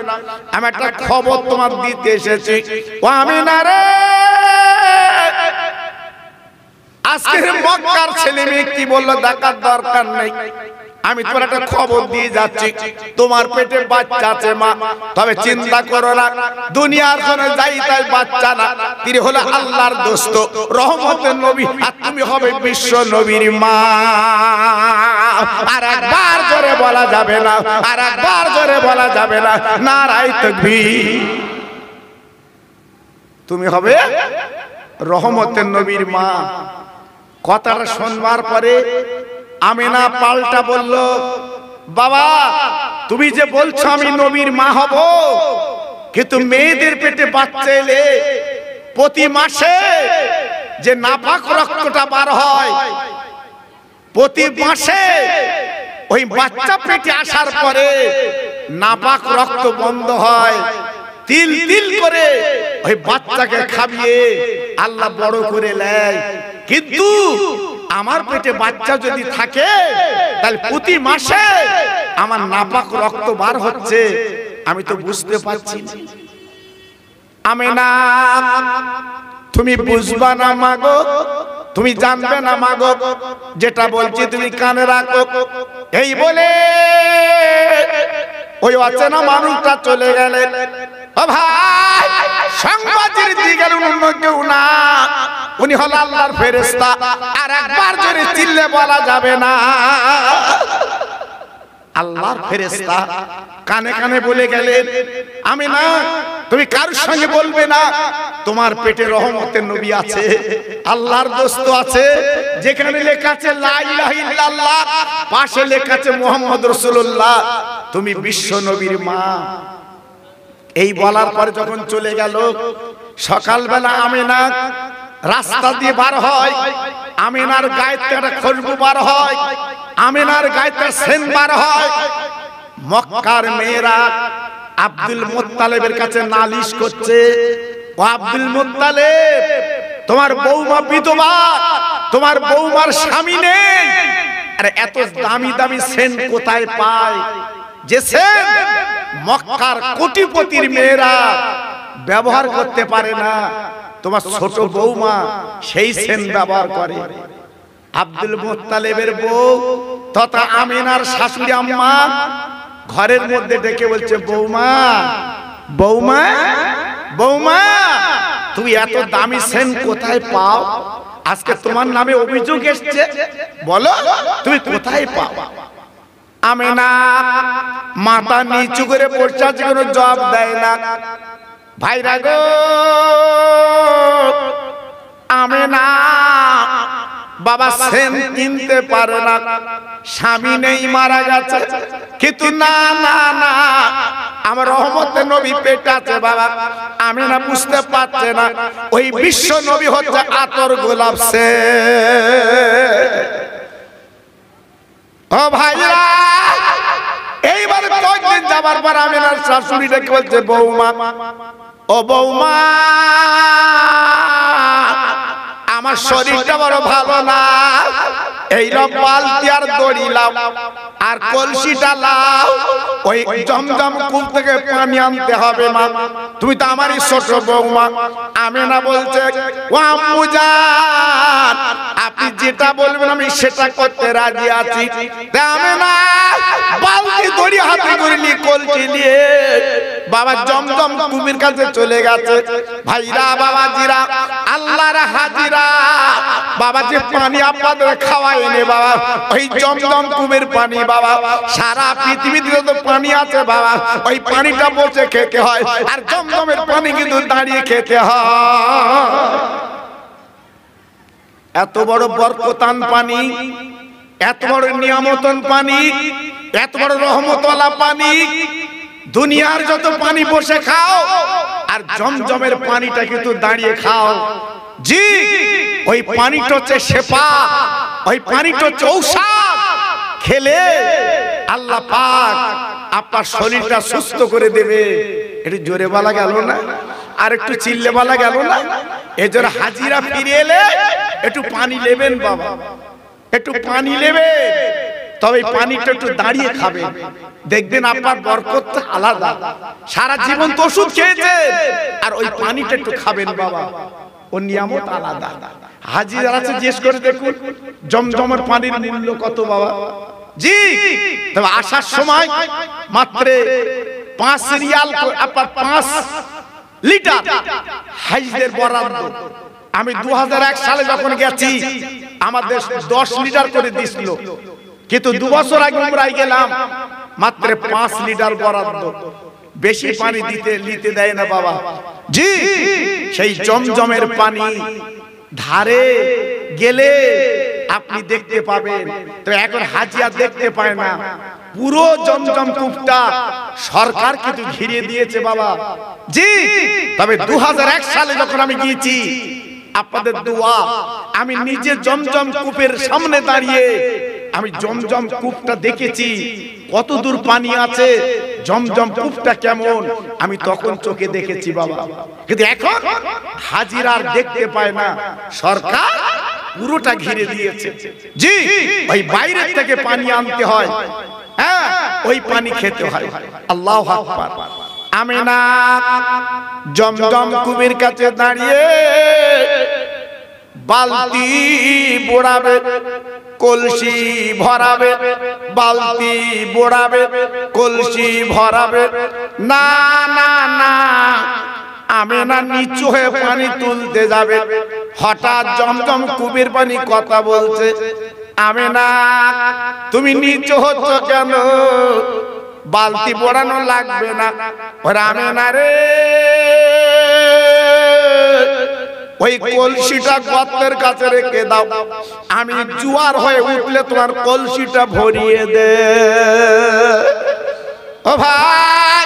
আমি একটা খবর তোমার দিতে এসেছি। ও আমিনা রে, আজকের মক্কার ছেলে মেয়ে কি বললো দেখার দরকার নেই, আমি তোমার একটা খবর দিয়ে যাচ্ছি। তোমার পেটে বাচ্চা আছে মা, তবে চিন্তা করো না, দুনিয়ার জন্য যাই তাই বাচ্চা না, তিনি হলো আল্লাহর দোস্ত, রহমতের নবী, আর তুমি হবে বিশ্ব নবীর মা। আর একবার জোরে বলা যাবে না, আর একবার জোরে বলা যাবে না, নারায়ে তাকবীর। তুমি হবে রহমতের নবীর মা। কথাটা শুনবার পরে আমিনা পাল্টা বলল, বাবা তুমি যে বলছো আমি নবীর মা হব, কিন্তু মেয়েদের পেটে বাচ্চা এলে প্রতি মাসে যে নাপাক রক্তটা বার হয়, প্রতি মাসে ওই বাচ্চা পেটে আসার পরে নাপাক রক্ত বন্ধ হয়, তিল তিল করে ওই বাচ্চাকে খাবিয়ে আল্লাহ বড় করে নেয়। কিন্তু আমার পেটে বাচ্চা যদি থাকে, তাহলে প্রতি মাসে আমার নাপাক রক্ত বার হচ্ছে, আমি তো বুঝতে পারছি না। আমিনা তুমি বুঝবা না মাগো, তুমি জানবে না মাগো, যেটা বলছি তুমি কানে রাখো। এই বলে ওই অচেনা মানুষটা চলে গেলেন। ও ভাই, সংবাদের দিকে অন্য কেউ না, উনি হল আল্লাহর ফেরেশতা। আর একবার জোরে চিল্লে বলা যাবে না। আল্লাহর ফেরেশতা কানে কানে বলে গেলেন, আমিনা তুমি কার সঙ্গে বলবে না, তোমার পেটে রহমতের নবী আছে, আল্লাহর দোস্ত আছে, যেখানে লেখা আছে লা ইলাহা ইল্লাল্লাহ, পাশে লেখা আছে মুহাম্মদ রাসূলুল্লাহ, তুমি বিশ্ব নবীর মা। এই বলার পরে যখন চলে গেল, সকালবেলা আমিনা রাস্তা দিয়ে বার হয়, আমিনার গায়েতে একটা খুশবু বার হয়, আমিনার গায়েতে সেন্ট বার হয়। মক্কার মেয়েরা আব্দুল মুত্তালিবের কাছে নালিশ করছে, ও আব্দুল মুত্তালিব, তোমার বৌমা বিধবা, তোমার বৌমার স্বামী নেই, আরে এত দামি দামি সেন্ট কোথায় পায়, যে সেন্ট মক্কার কোটিপতির মেয়েরা ব্যবহার করতে পারে না, তোমার ছোট বৌমা সেই সেন্ট ব্যবহার করে। আব্দুল মুত্তালিবের বউ তথা আমিনার শাশুড়ি আম্মা ঘরের মধ্যে ডেকে বলছে, বৌমা বৌমা বৌমা, তুমি এত দামি সেন্ট কোথায় পাও? আজকে তোমার নামে অভিযোগ এসেছে, বলো তুমি কোথায় পাও? আমিনা মাথা নিচু করে বসে আছে, কোনো জবাব দেয় না। ভাইরা গো, আমিনা বাবা সেন কিনতে পারে না, স্বামী নেই, মারা গেছে, কিন্তু না না না, আমার রহমতের নবী পেটে আছে বাবা। আমিনা বুঝতে পারছে না ওই বিশ্ব নবী হচ্ছে আতর গোলাপ সেন। ও ভাইরা, এইবার কয়েকদিন যাবার পর আমিনার শাশুড়ি ডেকে বলছে, বৌমা ও বৌমা, আমার শরীরটা বড় ভালো না, এই বালতি আর দড়ি লাও আর কলসিটা লাও, ওই জমজম কূপ থেকে পানি আনতে হবে মা, তুমি তো আমারই ছোট বৌমা। আমিনা বলছে, ও আম্মু জান, আপনি যেটা বলবেন আমি সেটা করতে রাজি আছি। আমিনা বালতি দড়ি হাতে করে নিয়ে কলসি নিয়ে বাবা জমজম কূপের কাছে চলে গেছে। ভাইরা বাবাজিরা, আল্লাহর হাজিরা, বাবা যে পানি আপনাদের খাওয়ায় এনে বাবা, ওই জমজম কূপের পানি বাবা, সারা পৃথিবীতে যত পানি আছে বাবা, ওই পানিটা বসে খেতে হয়, আর জমজমের পানি কিন্তু দাঁড়িয়ে খেতে হয়। এত বড় বরকতান পানি, এত বড় নিয়ামতন পানি, এত বড় রহমতওয়ালা পানি, দুনিয়ার যত পানি বসে খাও, আর জমজমের পানিটা কিন্তু দাঁড়িয়ে খাও। জি, ওই পানিটা হচ্ছে শেফা, ওই পানিটা হচ্ছে ঔষধ, খেলে আল্লাহ পাক আপনার শরীরটা সুস্থ করে দেবে। একটু জোরে বলা গেল না, আর একটু চিল্লে বলা গেল না? এজন্য হাজিরা ফিরে এলে একটু পানি নেবেন বাবা, একটু পানি নেবে, তবে পানিটা একটু দাঁড়িয়ে খাবেন, দেখবেন আপনার বরকতটা আলাদা। সারা জীবন তো ওষুধ খেয়েছেন, আর ওই পানিটা একটু খাবেন বাবা, ওর নিয়ামত আলাদা। হাজিরা আছে, জিজ্ঞেস করে দেখুন জমজমের পানির মূল্য কত বাবা। জি, তবে আসার সময় মাত্র 5 রিয়াল, আপনার 5 লিটার হাজিদের বরাদ্দ। আমি 2001 সালে যখন গেছি আমাদের 10 লিটার করে দিছিল, কিন্তু 2 বছর আগে উমরায় গেলাম, মাত্র 5 লিটার বরাদ্দ, বেশি পানি নিতে দেয় না বাবা। জি, সেই জমজমের পানি ধারে গেলে আপনি দেখতে পাবেন, তো এখন হাজিয়া দেখতে পায় না। পুরো জমজম কূপটা সরকার কিন্তু ঘিরে দিয়েছে বাবা। জি, তবে 2001 সালে যখন আমি গিয়েছি, আপনাদের দোয়া, আমি নিজে জমজম কূপের সামনে দাঁড়িয়ে আমি জমজম কূপটা দেখেছি, কত দূর পানি আছে, জমজম কূপটা কেমন, আমি তখন চোখে দেখেছি বাবা। কিন্তু এখন হাজিরা দেখতে পায় না, সরকার পুরোটা ঘিরে দিয়েছে। জি, ওই বাইরে থেকে পানি আনতে হয়, হ্যাঁ, ওই পানি খেতে হয়। আল্লাহু আকবার। আমিনা জমজম কূপের কাছে দাঁড়িয়ে বালতি বোড়াবে, কলসি ভরাবে, বালতি বোড়াবে, কলসি ভরাবে, না না না, আমিনা নিচু হয়ে পানি তুলতে যাবে, হঠাৎ জমজম কূপের পানি কথা বলছে। আমেনা তুমি নিচু হচ্ছ কেন? বালতি পড়ানো লাগবে না। ওরে আমেনা রে, ওই কলসিটা গর্তের কাছে রেখে দাও, আমি জোয়ার হয়ে উঠলে তোমার কলসিটা ভরিয়ে দে। ও ভাই,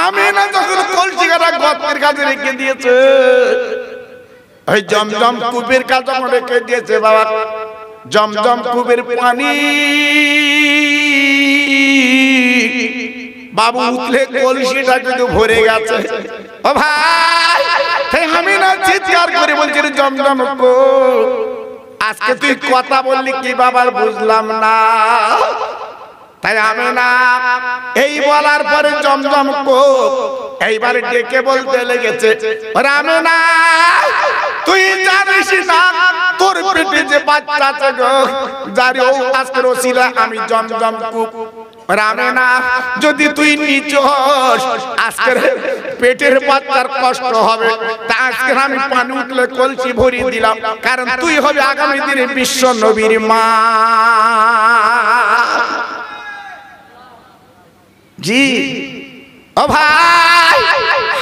আমেনা যখন কলসিটা গর্তের কাছে রেখে দিয়েছে, ওই জমজম কূপের কাছে রেখে দিয়েছে বাবা, জমজম কূপের পানি বাবু উঠলে কলসিটা কিন্তু ভরে গেছে। ও ভাই, আমি না চিৎকার করে বলছি রে জমজম কূপ, আজকে তুই কথা বললি কি বাবার বুঝলাম না। তাই আমি না এই বলার পরে জমজম কূপ এইবারে ডেকে বলতে লেগেছে, আমি না তুই জানিস না তোর পেটে যে বাচ্চা আছে গো, যার আজকের ওসিলা আমি জমজম কূপ। রামে না যদি তুই নিচু হস, আজকের পেটের বাচ্চার কষ্ট হবে, তা আজকে আমি পানি উঠলে কলসি ভরিয়ে দিলাম, কারণ তুই হবে আগামী দিনে বিশ্ব নবীর মা। জি ও ভাই,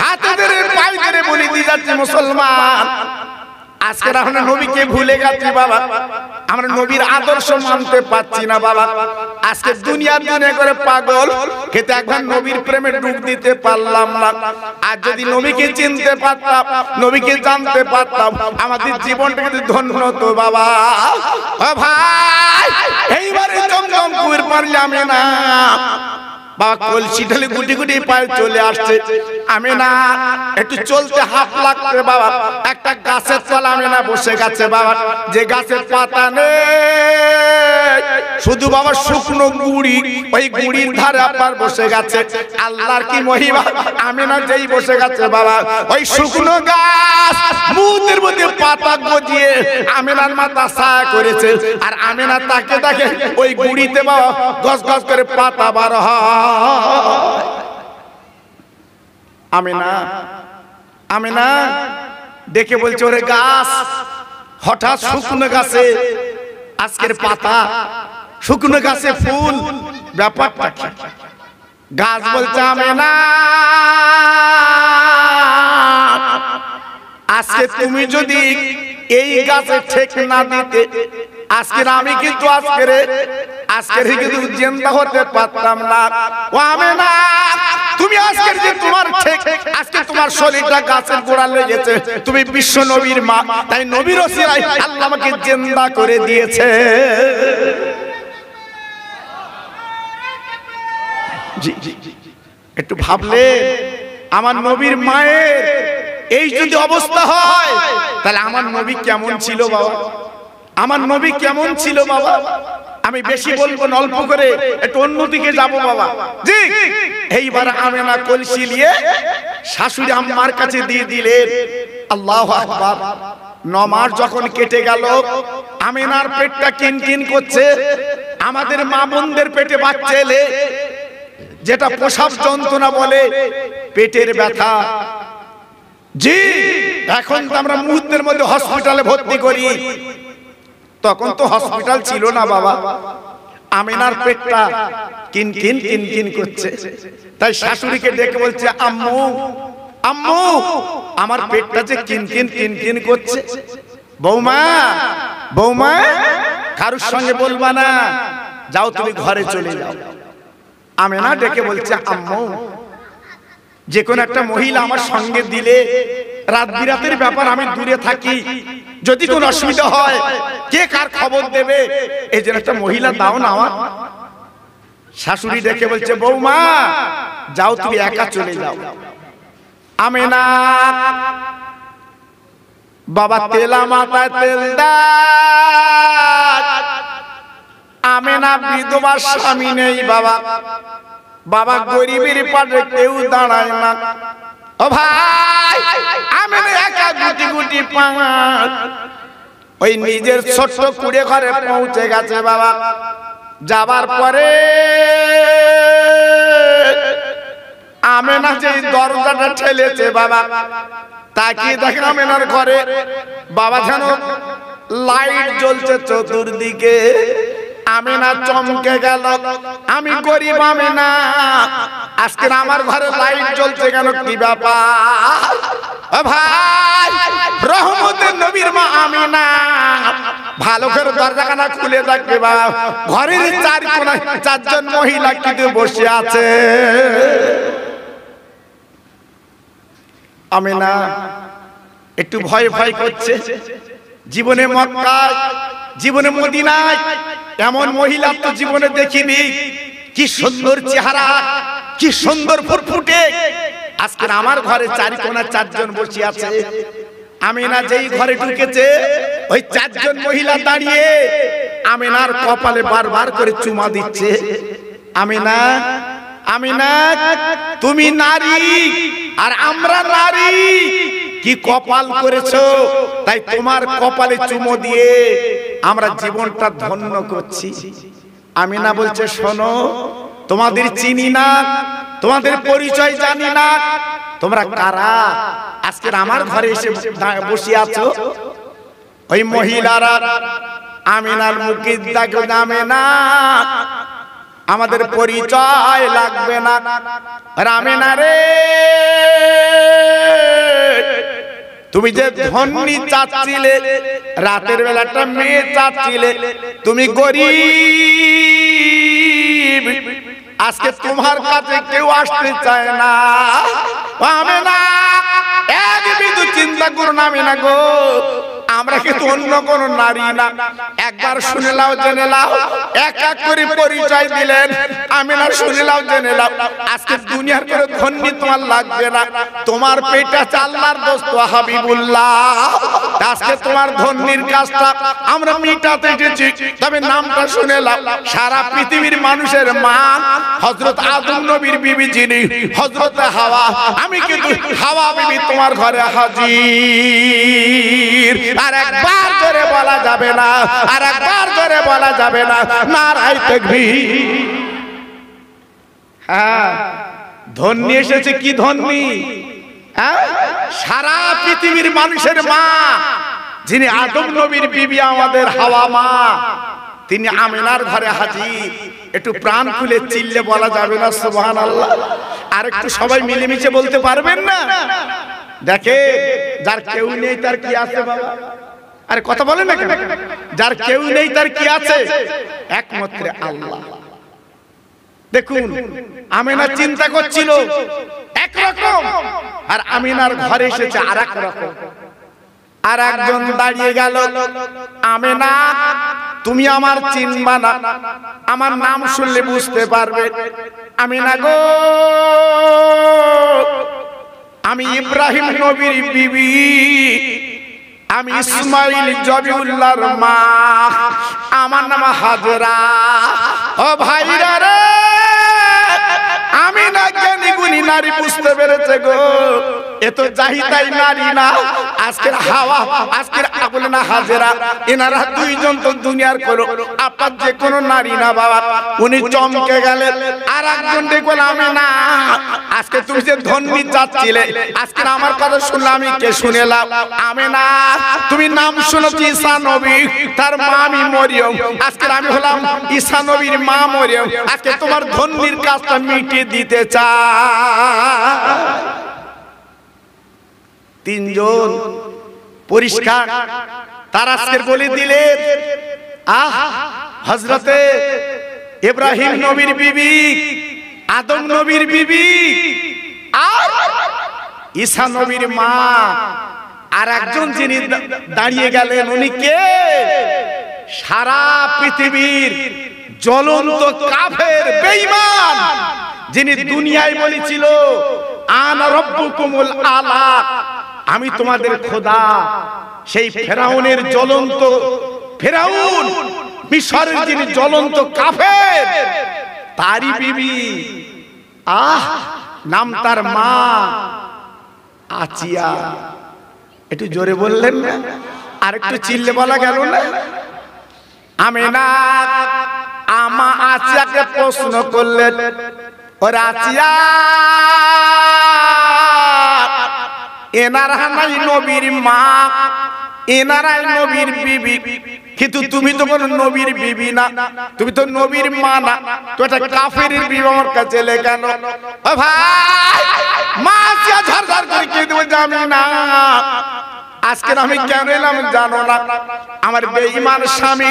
হাতে ধরে পায়ে ধরে বলে দিয়ে যাচ্ছে মুসলমান, আজকে আমরা নবীকে ভুলে গেছি বাবা, আমরা নবীর আদর্শ মানতে পারছি না বাবা। আজকে দুনিয়ার দুনিয়া করে পাগল, কিন্তু একবার নবীর প্রেমে ডুব দিতে পারলাম না। আর যদি নবীকে চিনতে পারতাম, নবীকে জানতে পারতাম, আমাদের জীবনটা কিন্তু ধন্য হতো বাবা। ও ভাই, এইবারে জমজম কূপের পানি আমি না বাবা কলসি ঢেলে গুটি গুটি পায়ে চলে আসছে। আমি না একটু চলতে হাফ লাগছে বাবা, একটা গাছের তলা আমি না বসে গেছে বাবা, যে গাছের পাতা নেই, শুধু বাবা শুকনো গুড়ি, ওই গুড়ির ধারে আপনার বসে গেছে। আল্লাহর কি মহিমা, আমি না যেই বসে গেছে বাবা, ওই শুকনো গাছ মুহূর্তের মধ্যে পাতা গজিয়ে আমিনার মাথা ছায়া করেছে। আর আমিনা তাকে দেখে ওই গুড়িতে বাবা গস গস করে পাতা বার হয়। আমিনা দেখে বলছে, ওরে গাছ, হঠাৎ শুকনো গাছে আজকের পাতা, শুকনো গাছে ফুল, ব্যাপারটা কি? গাছ বলছে, আমিনা আজকে তুমি যদি এই গাছে ঠেক না দিতে, আজকের আমি কিন্তু আজকের কিন্তু জিন্দা হতে পারতাম না। ও আমিনা, তুমি আজকের যে তোমার ঠেক, আজকে তোমার শরীরটা গাছের গোড়া লেগেছে, তুমি বিশ্ব নবীর মা, তাই নবীর ওসিলায় আল্লাহ আমাকে জিন্দা করে দিয়েছে। জি জি, একটু ভাবলে আমার নবীর মায়ের এই যদি অবস্থা হয়, তাহলে আমার নবী কেমন ছিল বাবা, আমার নবী কেমন ছিল বাবা। আমি বেশি বলবো না, অল্প করে একটু অন্যদিকে যাবো বাবা। জি, এইবার আমিনা কলসি নিয়ে শাশুড়ি আম্মার কাছে দিয়ে দিলেন। আল্লাহু আকবার। 9 মাস যখন কেটে গেল, আমিনার পেটটা কিনকিন করছে। আমাদের মা বোনদের পেটে বাচ্চা এলে যেটা প্রসব যন্ত্রণা বলে, পেটের ব্যথা, জি এখন তো আমরা মুহূর্তের মধ্যে হসপিটালে ভর্তি করি, তখন তো হসপিটাল ছিল না বাবা। আমিনার পেটটা কিনকিন কিনকিন করছে, তাই শাশুড়িকে ডেকে বলছে, আম্মু আম্মু আমার পেটটা যে কিনকিন কিনকিন করছে। বৌমা বৌমা কারোর সঙ্গে বলবা না, যাও তুমি ঘরে চলে যাও। আমিনা ডেকে বলছে, আম্মু যে কোন একটা মহিলা আমার সঙ্গে দিলে, রাত বিরাতের ব্যাপার, আমি দূরে থাকি, যদি কোনো অসুবিধা হয় কে কার খবর দেবে, এই জন্য একটা মহিলা দাও না আমার। শাশুড়ি ডেকে বলছে, বৌমা যাও তুমি একা চলে যাও। আমিনা বাবা তেলা মাথায় তেল দাও। আমিনা বিধবা, স্বামী নেই বাবা, বাবা গরিবের পাশে কেউ দাঁড়ায় না। ও ভাই, আমিনা একা গুটি গুটি পাঁচ ওই নিজের ছোট্ট কুড়ে ঘরে পৌঁছে গেছে বাবা। যাবার পরে আমিনা যে দরজাটা ঠেলেছে বাবা, তাকিয়ে দেখেন আমিনার ঘরে বাবা যেন লাইট জ্বলছে চতুর্দিকে। আমিনা চমকে গেল, আমি গরিব আমিনা, আজকে আমার ঘরে লাইট জ্বলছে কেন, কি ব্যাপার? ও ভাই, রহমতের নবীর মা আমিনা, ভালো করে দরজাখানা খুলে দেখবে বা ঘরের চার কোনায় চারজন মহিলা কিন্তু বসে আছে। আমিনা একটু ভয় ভয় করছে। জীবনে মক্কায়, জীবনে মদিনায় এমন মহিলা তো জীবনে দেখিনি। কি সুন্দর চেহারা, কি সুন্দর ফুটফুটে। আজকে আমার ঘরে চারি কোণা চারজন বসে আছে। আমিনা যেই ঘরে ঢুকেছে, ওই চারজন মহিলা দাঁড়িয়ে আমিনার কপালে বারবার করে চুমা দিচ্ছে। আমিনা, আমিনা, তুমি নারী আর আমরা নারী, কি কপাল করেছো, তাই তোমার কপালে চুমো দিয়ে আমরা জীবনটা ধন্য করছি। আমিনা বলছে, শোনো, তোমাদের চিনি না, তোমাদের পরিচয় জানি না, তোমরা কারা, আজকে আমার ঘরে এসে বসে আছো। ওই মহিলারা আমিনার মুখে দেখো, আমিনা আমাদের পরিচয় লাগবে না। আমিনা রে, তুমি যে ধনী চাচ্ছিলে, রাতের বেলাটা মেয়ে চাচ্ছিলে, তুমি গরিব, আজকে তোমার কাছে কেউ আসতে চায় না। আমিনা এক বিন্দু চিন্তা করো না আমিনা গো, আমরা কিন্তু অন্য কোন নারী না। একবার শুনে নাও, জেনে নাও, এক এক করে পরিচয় দিলেন। আমিনা শুনে নাও, জেনে নাও, আজকে দুনিয়ার করে ধনী তোমার লাগবে না, তোমার পেটটা আল্লাহর দোস্ত হাবিবুল্লাহ। আজকে তোমার ধন্যের কাজটা আমরা মিটাতে এসেছি। তবে নামটা শুনে নাও, সারা পৃথিবীর মানুষের মা হযরত আদম নবীর বিবি যিনি, হযরত হাওয়া, আমি কিন্তু হাওয়া বিবি তোমার ঘরে হাজির। আর একবার জোরে বলা যাবে না, আর একবার জোরে বলা যাবে না, নারায়ে তাকবীর। হ্যাঁ, ধন্যী এসেছে। কি ধন্যী? সারা পৃথিবীর মানুষের মা যিনি আদম নবীর বিবি আমাদের হাওয়া মা, তিনি আমিনার ঘরে হাজির। একটু প্রাণ খুলে চিল্লে বলা যাবে না সুবহানাল্লাহ? আর একটু সবাই মিলেমিশে বলতে পারবেন না? দেখে, যার কেউ নেই তার কি আছে বাবা? আরে কথা বলেন না কেন? যার কেউ নেই তার কি আছে? একমাত্র আল্লাহ। দেখুন, আমিনা চিন্তা করছিল একরকম, আর আমিনার ঘরে এসেছে আর এক রকম। আর একজন দাঁড়িয়ে গেল, আমিনা তুমি আমার চিনবা না, আমার নাম শুনলে বুঝতে পারবে। আমিনা গো, আমি ইব্রাহিম নবীর বিবি, আমি ইসমাইল জবিউল্লাহর মা, আমার নাম হাজরা। ও ভাইরা রে, আমি না জ্ঞানী গুণী নারী বুঝতে পেরেছে গো, এ তো জাহিদাই নারী না। আজকের হাওয়া, আজকের বলে না হাজেরা, এনারা দুইজন তো দুনিয়ার করো, আপনার যে কোনো নারী না বাবা। উনি চমকে গেলেন। আর একজন দেখবেন, আমি না, আজকে তুমি যে ধন্যী চাচ্ছিলে, আজকের আমার কথা শুনলে আমি কে শুনেলাম? আমি না, তুমি নাম শুনেছি ঈসা নবী, তার মা আমি মরিয়ম। আজকের আমি হলাম ঈসা নবীর মা মরিয়ম। আজকে তোমার ধন্যীর কাজটা মিটিয়ে দিতে চাই। তিনজন পরিষ্কার তারা আজকের বলে দিলেন, হযরতে ইব্রাহিম নবীর বিবি, আদম নবীর বিবি, আর ঈসা নবীর মা। আর একজন যিনি দাঁড়িয়ে গেলেন, উনি কে? সারা পৃথিবীর জ্বলন্ত কাফের বেঈমান, যিনি দুনিয়ায় বলেছিল আনা রাব্বুকুমুল আলা, আমি তোমাদের খোদা। সেই ফেরাউনের জ্বলন্ত, ফেরাউন মিশরের যিনি জ্বলন্ত কাফের, তারই বিবি। নাম তার মা আচিয়া। একটু জোরে বললেন না? আর একটু চিল্লে বলা গেল না? আমিনা আমা আচিয়াকে প্রশ্ন করলেন, ও আচিয়া, এনারা নাই নবীর মা, এনারাই নবীর বিবি, কিন্তু তুমি তো কোনো নবীর বিবি না, তুমি তো নবীর মা না, তো এটা কাফেরের বিবি আমার কাছে এলে কেন? ও ভাই, মা আসিয়া ঝরঝর করে কে দেবো জানি না। আজকে আমি কেন এলাম জানো না? আমার বেঈমান স্বামী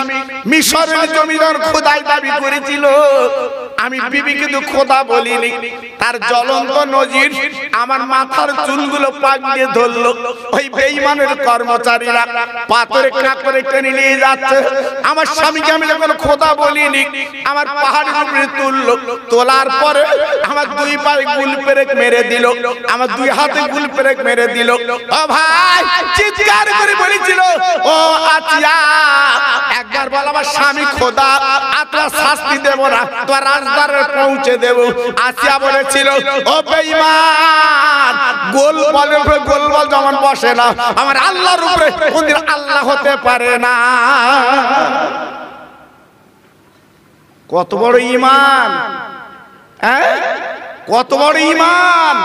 মিশরের জমিদার খোদাই দাবি করেছিল, আমি বিবি কিন্তু খোদা বলিনি। তার জ্বলন্ত নজির আমার মাথার চুলগুলো পাক দিয়ে ধরলো। ওই বেঈমানের কর্মচারীরা পাথরে কাকরে টেনে নিয়ে যাচ্ছে। আমার স্বামীকে আমি যখন খোদা বলিনি, আমার পাহাড়ের উপরে তুললো। তোলার পরে আমার দুই পায়ে গুল পেরেক মেরে দিল, আমার দুই হাতে গুল পেরেক মেরে দিল। ও ভাই, চিৎকার করে বলেছিল, ও আতিয়া, একবার বল আমার স্বামী খোদা, আত্মা শাস্তি দেব না, তোর রাজদরবারে পৌঁছে দেব। আসিয়া বলেছিল, ও বেঈমান, গোল বলের উপরে গোল বল যেমন বসে না, আমার আল্লাহর উপরে কোনদিন আল্লাহ হতে পারে না। কত বড় ঈমান, হ্যাঁ, কত বড় ঈমান!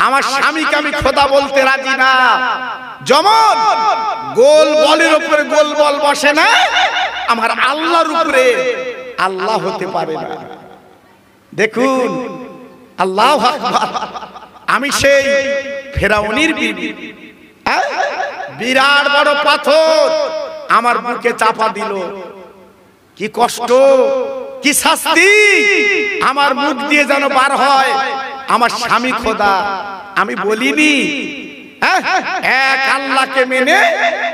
আমার স্বামীকে আমি খোদা বলতে রাজি না, যেমন গোল বলের উপরে গোল বল বসে না, আমার আল্লাহর উপরে আল্লাহ হতে পারে না। দেখুন, আল্লাহু আকবার। আমি সেই ফেরাউনের বিবি, বিরাট বড় পাথর আমার বুকে চাপা দিল। কি কষ্ট, কি শাস্তি আমার মুখ দিয়ে যেন বার হয়, আমার স্বামী খোদা। আমি বলিনি, এক আল্লাহকে মেনে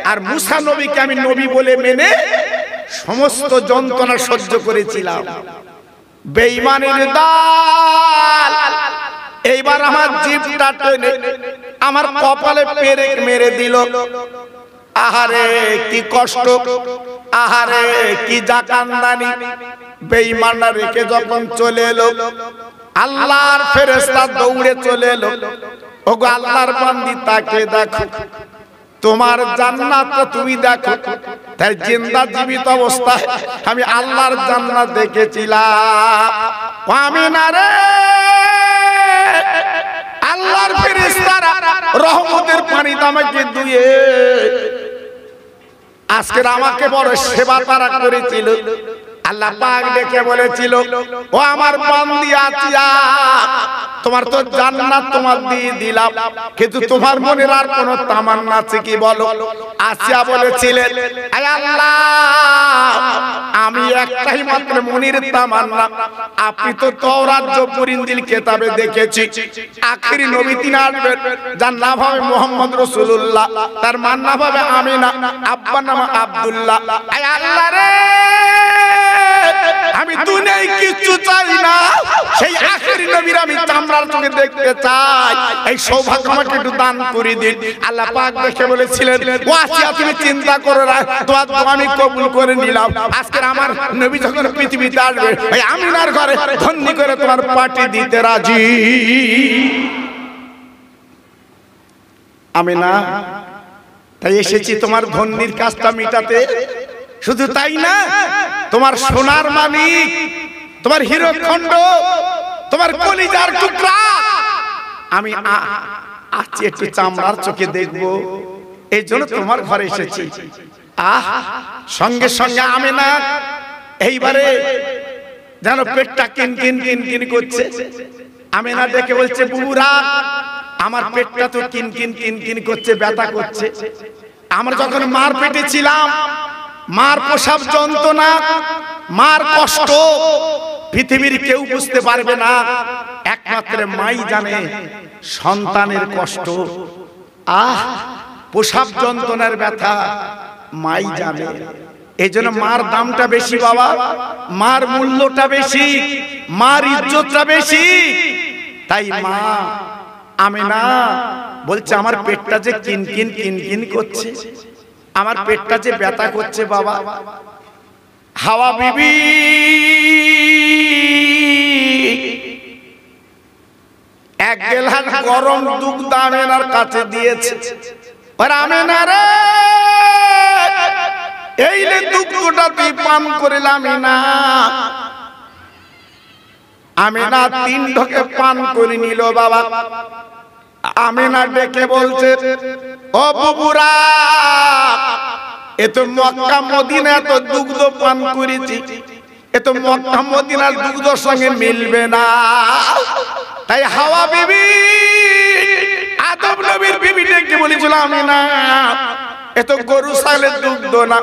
আর মুসা নবীকে আমি নবী বলে মেনে সমস্ত যন্ত্রণা সহ্য করেছিলাম। বেঈমানের দল এইবার আমার জিভটা টেনে আমার কপালে পেরেক মেরে দিল। আহারে কি কষ্ট, আহারে কি জাকান্দানি। বেঈমানরা রেখে যখন চলে এলো, আল্লাহর ফেরেশতা দৌড়ে চলে এলো। ওগো আল্লাহর বান্দি, তাকে দেখো, তোমার জান্নাত তুমি দেখো। তাই জিন্দা জীবিত অবস্থায় আমি আল্লাহর জান্নাত দেখেছিলাম। আমিনা রে, আল্লাহর ফেরেশতারা রহমতের পানি আমাকে ধুয়ে আজকের আমাকে বড় সেবা তারা করেছিল। আল্লাহ পাক দেখে বলেছিল, ও আমার বান্দি আতিয়া, তোমার তো জান্নাত তোমার দিয়ে দিলাম, কিন্তু তোমার মনের আর কোন তামান্না আছে কি বলো? আসিয়া বলেছিলেন, আয় আল্লাহ, আমি একটাই মাত্র মনের তামান্না, আপনি তো তাওরাত জবুর ইনজিল কিতাবে দেখেছি, আখেরি নবী তিনি আসবেন, যার নাম হবে মুহাম্মদ রাসূলুল্লাহ, তার মার নাম হবে আমিনা, আব্বার নাম আব্দুল্লাহ। আয় আল্লাহ রে, আমি দুনিয়ায় কিছু চাই না, সেই আখেরি নবীর আমি চামড়ার চোখে দেখতে চাই। এই সৌভাগ্য আমাকে একটু দান করে দিন। আল্লাহ পাক দেখে বলেছিলেন, ও আসিয়া, তুমি চিন্তা করো না, তোমার দোয়া আমি কবুল করে নিলাম। আজকে আমার নবী যখন পৃথিবীতে আসবে, এই আমিনার ঘরে ধন্যি করে তোমার পার্টি দিতে রাজি। আমিনা, তাই এসেছি তোমার ধন্যির কাজটা মিটাতে। শুধু তাই না, তোমার সোনার মানিক, তোমার হীরকখণ্ড, তোমার কলিজার টুকরা আমি আজকে একটু চামড়ার চোখে দেখবো, এই জন্য তোমার ঘরে এসেছি। সঙ্গে সঙ্গে আমিনা এইবারে যেন পেটটা কিনকিন কিনকিন করছে। আমিনা ডেকে বলছে, বুবুরা, আমার পেটটা তো কিনকিন কিনকিন করছে, ব্যথা করছে। আমরা যখন মার পেটে ছিলাম, মার প্রসব যন্ত্রণা, মার কষ্ট পৃথিবীর কেউ বুঝতে পারবে না, একমাত্র মাই জানে সন্তানের কষ্ট। প্রসব যন্ত্রণার ব্যথা মাই জানে। এই জন্য মার দামটা বেশি বাবা, মার মূল্যটা বেশি, মার ইজ্জতটা বেশি। তাই মা আমিনা বলছে, আমার পেটটা যে কিনকিন কিনকিন করছে, আমার পেটটা যে ব্যথা করছে বাবা। হাওয়া বিবি এক গেলাস গরম দুধ আমিনার কাছে দিয়েছে। আমিনা রে, এই নে দুধটা তুই পান করিলাম না। আমিনা 3 ঢোকে পান করে নিল বাবা। আমিনা ডেকে বলছে, ও বুবুরা, এ তো মক্কা মদিনা এত দুগ্ধ পান করেছি, এ তো মক্কা মদিনার দুগ্ধর সঙ্গে মিলবে না। তাই হাওয়া বিবি আদম নবীর বিবি ডেকে বলেছিল, আমিনা, এ তো গরু ছাগলের দুগ্ধ না,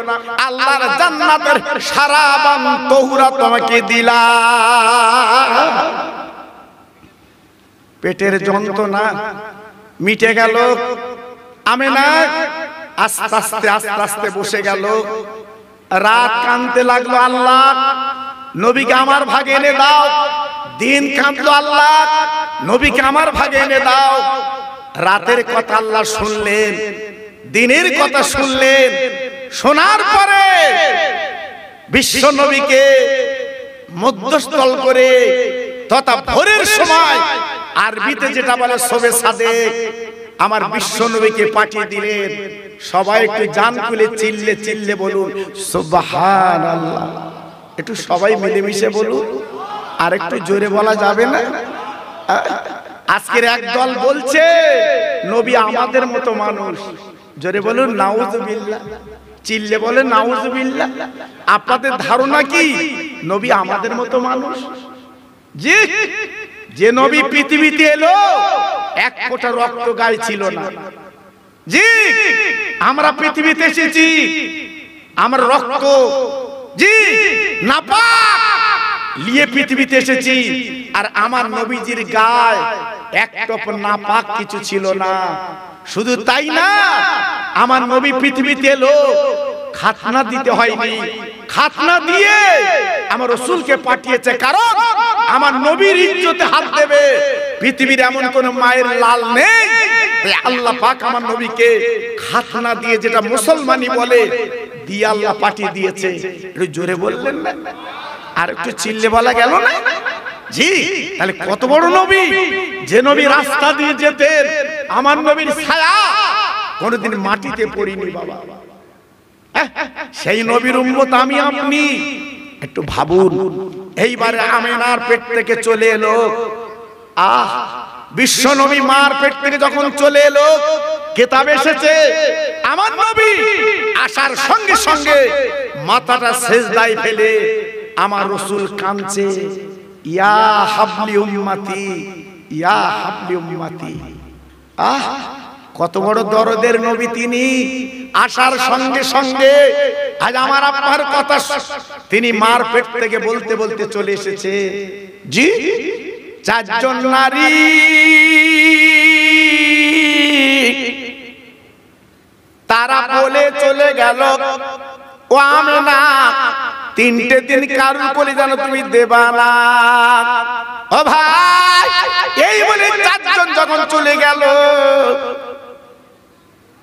আল্লাহর জান্নাতের সারাবান তহুরা তোমাকে দিলাম। পেটের যন্ত্রণা মিটে গেল। আমিনা আস্তে আস্তে আস্তে আস্তে বসে গেল। রাত কাঁদতে লাগলো, আল্লাহ নবীকে আমার ভাগে এনে দাও। দিন কাঁদলো, আল্লাহ নবীকে আমার ভাগে এনে দাও। রাতের কথা আল্লাহ শুনলেন, দিনের কথা শুনলেন। শোনার পরে বিশ্ব নবীকে মধ্যস্থল করে তথা ভোরের সময় আরবিতে যেটা বলে শোবে সাদেক, আমার বিশ্ব নবীকে পাঠিয়ে দিলেন। সবাই একটু জান খুলে চিল্লে চিল্লে বলুন সুবহানাল্লাহ। একটু সবাই মিলেমিশে বলুন, আর একটু জোরে বলা যাবে না? আজকের একদল বলছে নবী আমাদের মতো মানুষ। জোরে বলুন নাউজুবিল্লাহ, চিল্লে বলে নাউজুবিল্লাহ। আপনাদের ধারণা কি নবী আমাদের মতো মানুষ? জি, যে নবী পৃথিবীতে এলো এক ফোঁটা রক্ত গায়ে ছিল না। জি, আমরা পৃথিবীতে এসেছি, আমরা রক্ত জি নাপাক নিয়ে পৃথিবীতে এসেছি। আর আমার নবীজির গায়ে এক টপ নাপাক কিছু ছিল না। শুধু তাই না, আমার নবী পৃথিবীতে এলো খাতনা দিতে হয়নি, খাতনা দিয়ে আমার রাসূলকে পাঠিয়েছে। কারণ আমার নবীর ইজ্জতে হাত দেবে পৃথিবীর এমন কোন মায়ের লাল নেই। আল্লাহ পাক আমার নবীকে খাতনা দিয়ে, যেটা মুসলমানি বলে, দিয়ে আল্লাহ পাঠিয়ে দিয়েছে। একটু জোরে বললেন না? আর একটু চিল্লে বলা গেল না? জি, তাহলে কত বড় নবী! যে নবী রাস্তা দিয়ে যেতেন, আমার নবীর ছায়া কোনদিন মাটিতে পড়িনি বাবা। সেই নবীর উম্মত আমি আপনি। একটু ভাবুন, এইবারে আমিনার পেট থেকে চলে এলো। বিশ্ব নবী মার পেট থেকে যখন চলে এলো, কিতাব এসেছে আমার নবী আসার সঙ্গে সঙ্গে মাথাটা সেজদায় ফেলে আমার রাসূল কাঁদছে, ইয়া হাবলি উম্মতি, ইয়া হাবলি উম্মতি। কত বড় দরদের নবী তিনি! আসার সঙ্গে সঙ্গে আজ আমার আপনার কথা তিনি মার পেট থেকে বলতে বলতে চলে এসেছে। জি, চারজন নারী তারা বলে চলে গেল, ও আমিনা, 3টে দিন কারুর বলে জানো তুমি দেবা না। ও ভাই, এই বলে 4জন যখন চলে গেল,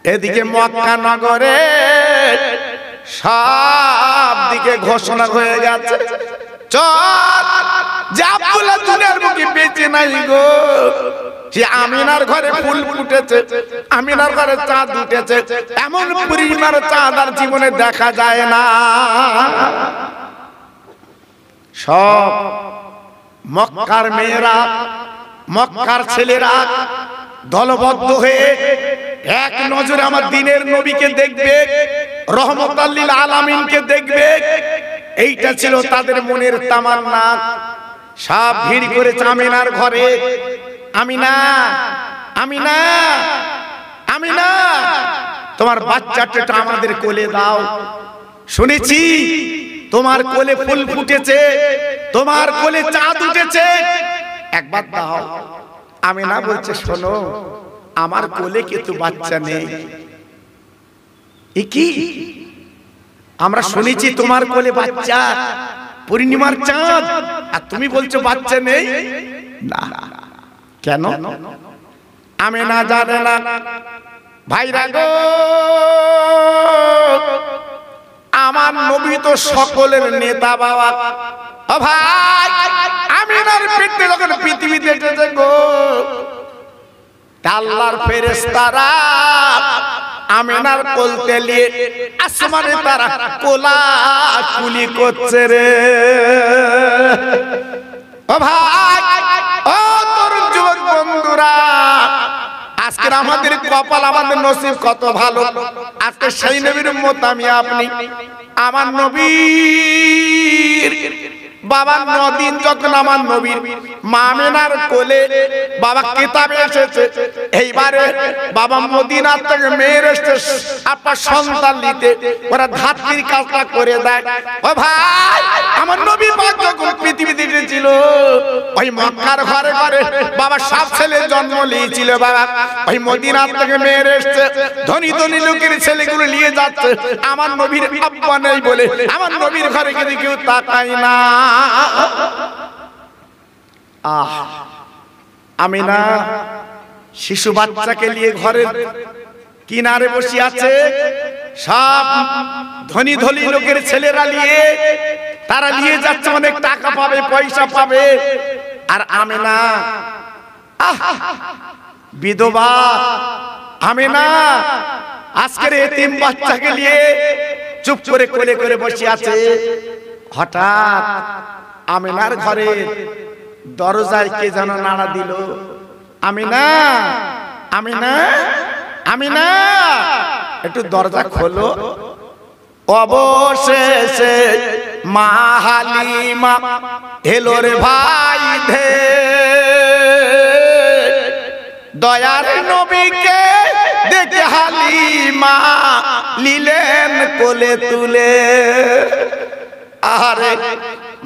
এদিকে মক্কা নগরে সব দিকে ঘোষণা হয়ে গেছে, চল যে আব্দুল্লাহ দুনিয়ার মুখে বেঁচে নাই গো। সে আমিনার ঘরে ফুল ফুটেছে, আমিনার ঘরে চাঁদ উঠেছে, এমন পরিমাণ চাঁদ আর জীবনে দেখা যায় না। সব মক্কার মেয়েরা, মক্কার ছেলেরা দলবদ্ধ হয়ে এক নজরে আমার দিনের নবীকে দেখবে, রহমতাল লিল আলামিনকে দেখবে, এইটা ছিল তাদের মনের তামান্না। সব ভিড় করে আমিনার ঘরে, আমিনা, আমিনা, আমিনা, তোমার বাচ্চাটা আমাদের কোলে দাও। শুনেছি তোমার কোলে ফুল ফুটেছে, তোমার কোলে চাঁদ উঠেছে, একবার দাও। আমিনা বলছে, শোনো, আমার কোলে কিন্তু বাচ্চা নেই। এ কি? আমরা শুনেছি তোমার কোলে বাচ্চা, পূর্ণিমার চাঁদ, আর তুমি বলছো বাচ্চা নেই। না, কেন? আমিনা জানে না। ভাইরা গো, আমার নবী তো সকলের নেতা বাবা। ও ভাই, আমিনার পেটে যখন পৃথিবীতে এসেছে গো, আল্লাহর ফেরেশতারা আমিনার কোলতে নিয়ে আসমানে তারা কোলাকুলি করছে রে। ও ভাই, ও তরুণ যুবক বন্ধুরা, কপাল আমাদের নসিব কত ভালো, আজকে সেই নবীর উম্মত আমি আপনি। আমার নবীর বাবা 9 দিন যখন আমার নবীর মা আমিনার কোলে বাবা কিতাবে এসেছে, এইবারে বাবা মদিনা থেকে মেয়ের এসে আপনার সন্তান নিতে ওরা ধাত্রীর কাজটা করে দেয়। ও ভাই, আমার নবী পাক যখন পৃথিবীতে এসেছিল ওই মক্কার ঘরে ঘরে বাবা সব ছেলে জন্ম নিয়েছিল। বাবা ওই মদিনা থেকে মেয়ের এসছে, ধনী ধনী লোকের ছেলেগুলো নিয়ে যাচ্ছে, আমার নবীর আব্বা নেই বলে আমার নবীর ঘরে কিন্তু কেউ তাকায় না। আমিনা শিশু বাচ্চাকে নিয়ে ঘরের কিনারে বসে আছে, সব ধনী ধনী লোকের ছেলেরা নিয়ে তারা নিয়ে যাচ্ছে, অনেক টাকা পাবে, পয়সা পাবে। আর আমিনা বিধবা, আমিনা আজকের এতিম বাচ্চাকে নিয়ে চুপ করে কোলে করে বসে আছে। হঠাৎ আমিনার ঘরে দরজায় কে যেন নাড়া দিল। আমিনা, আমিনা, আমিনা, একটু দরজা খোলো। অবশেষে মা হালিমা এলো রে ভাই ধে, দয়ার নবীকে দেখে হালিমা নিলেন কোলে তুলে। আরে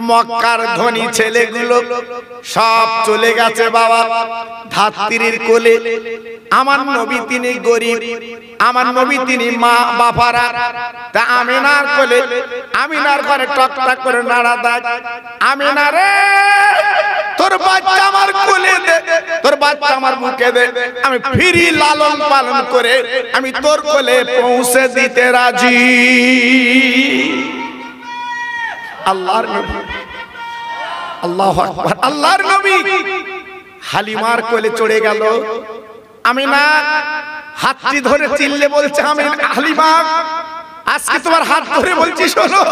মক্কার ধনী ছেলেগুলো সব চলে গেছে বাবা ধাত্রীর কোলে। আমার নবী তিনি গরিব, আমার নবী তিনি মা বাবারা। তা আমিনার কোলে, আমিনার ঘরে টকটক করে নাড়া দেয়। আমিনা রে, তোর বাচ্চা আমার কোলে দে, তোর বাচ্চা আমার বুকে দে, আমি ফিরি লালন পালন করে আমি তোর কোলে পৌঁছে দিতে রাজি। আল্লাহর নবী, আল্লাহু আকবার, আল্লাহর নবী হালিমার কোলে চড়ে গেল। আমিনা হাতটি ধরে চিল্লে বলছে, আমি হালিমা আজকে তোমার হাত ধরে বলছি, শোনো,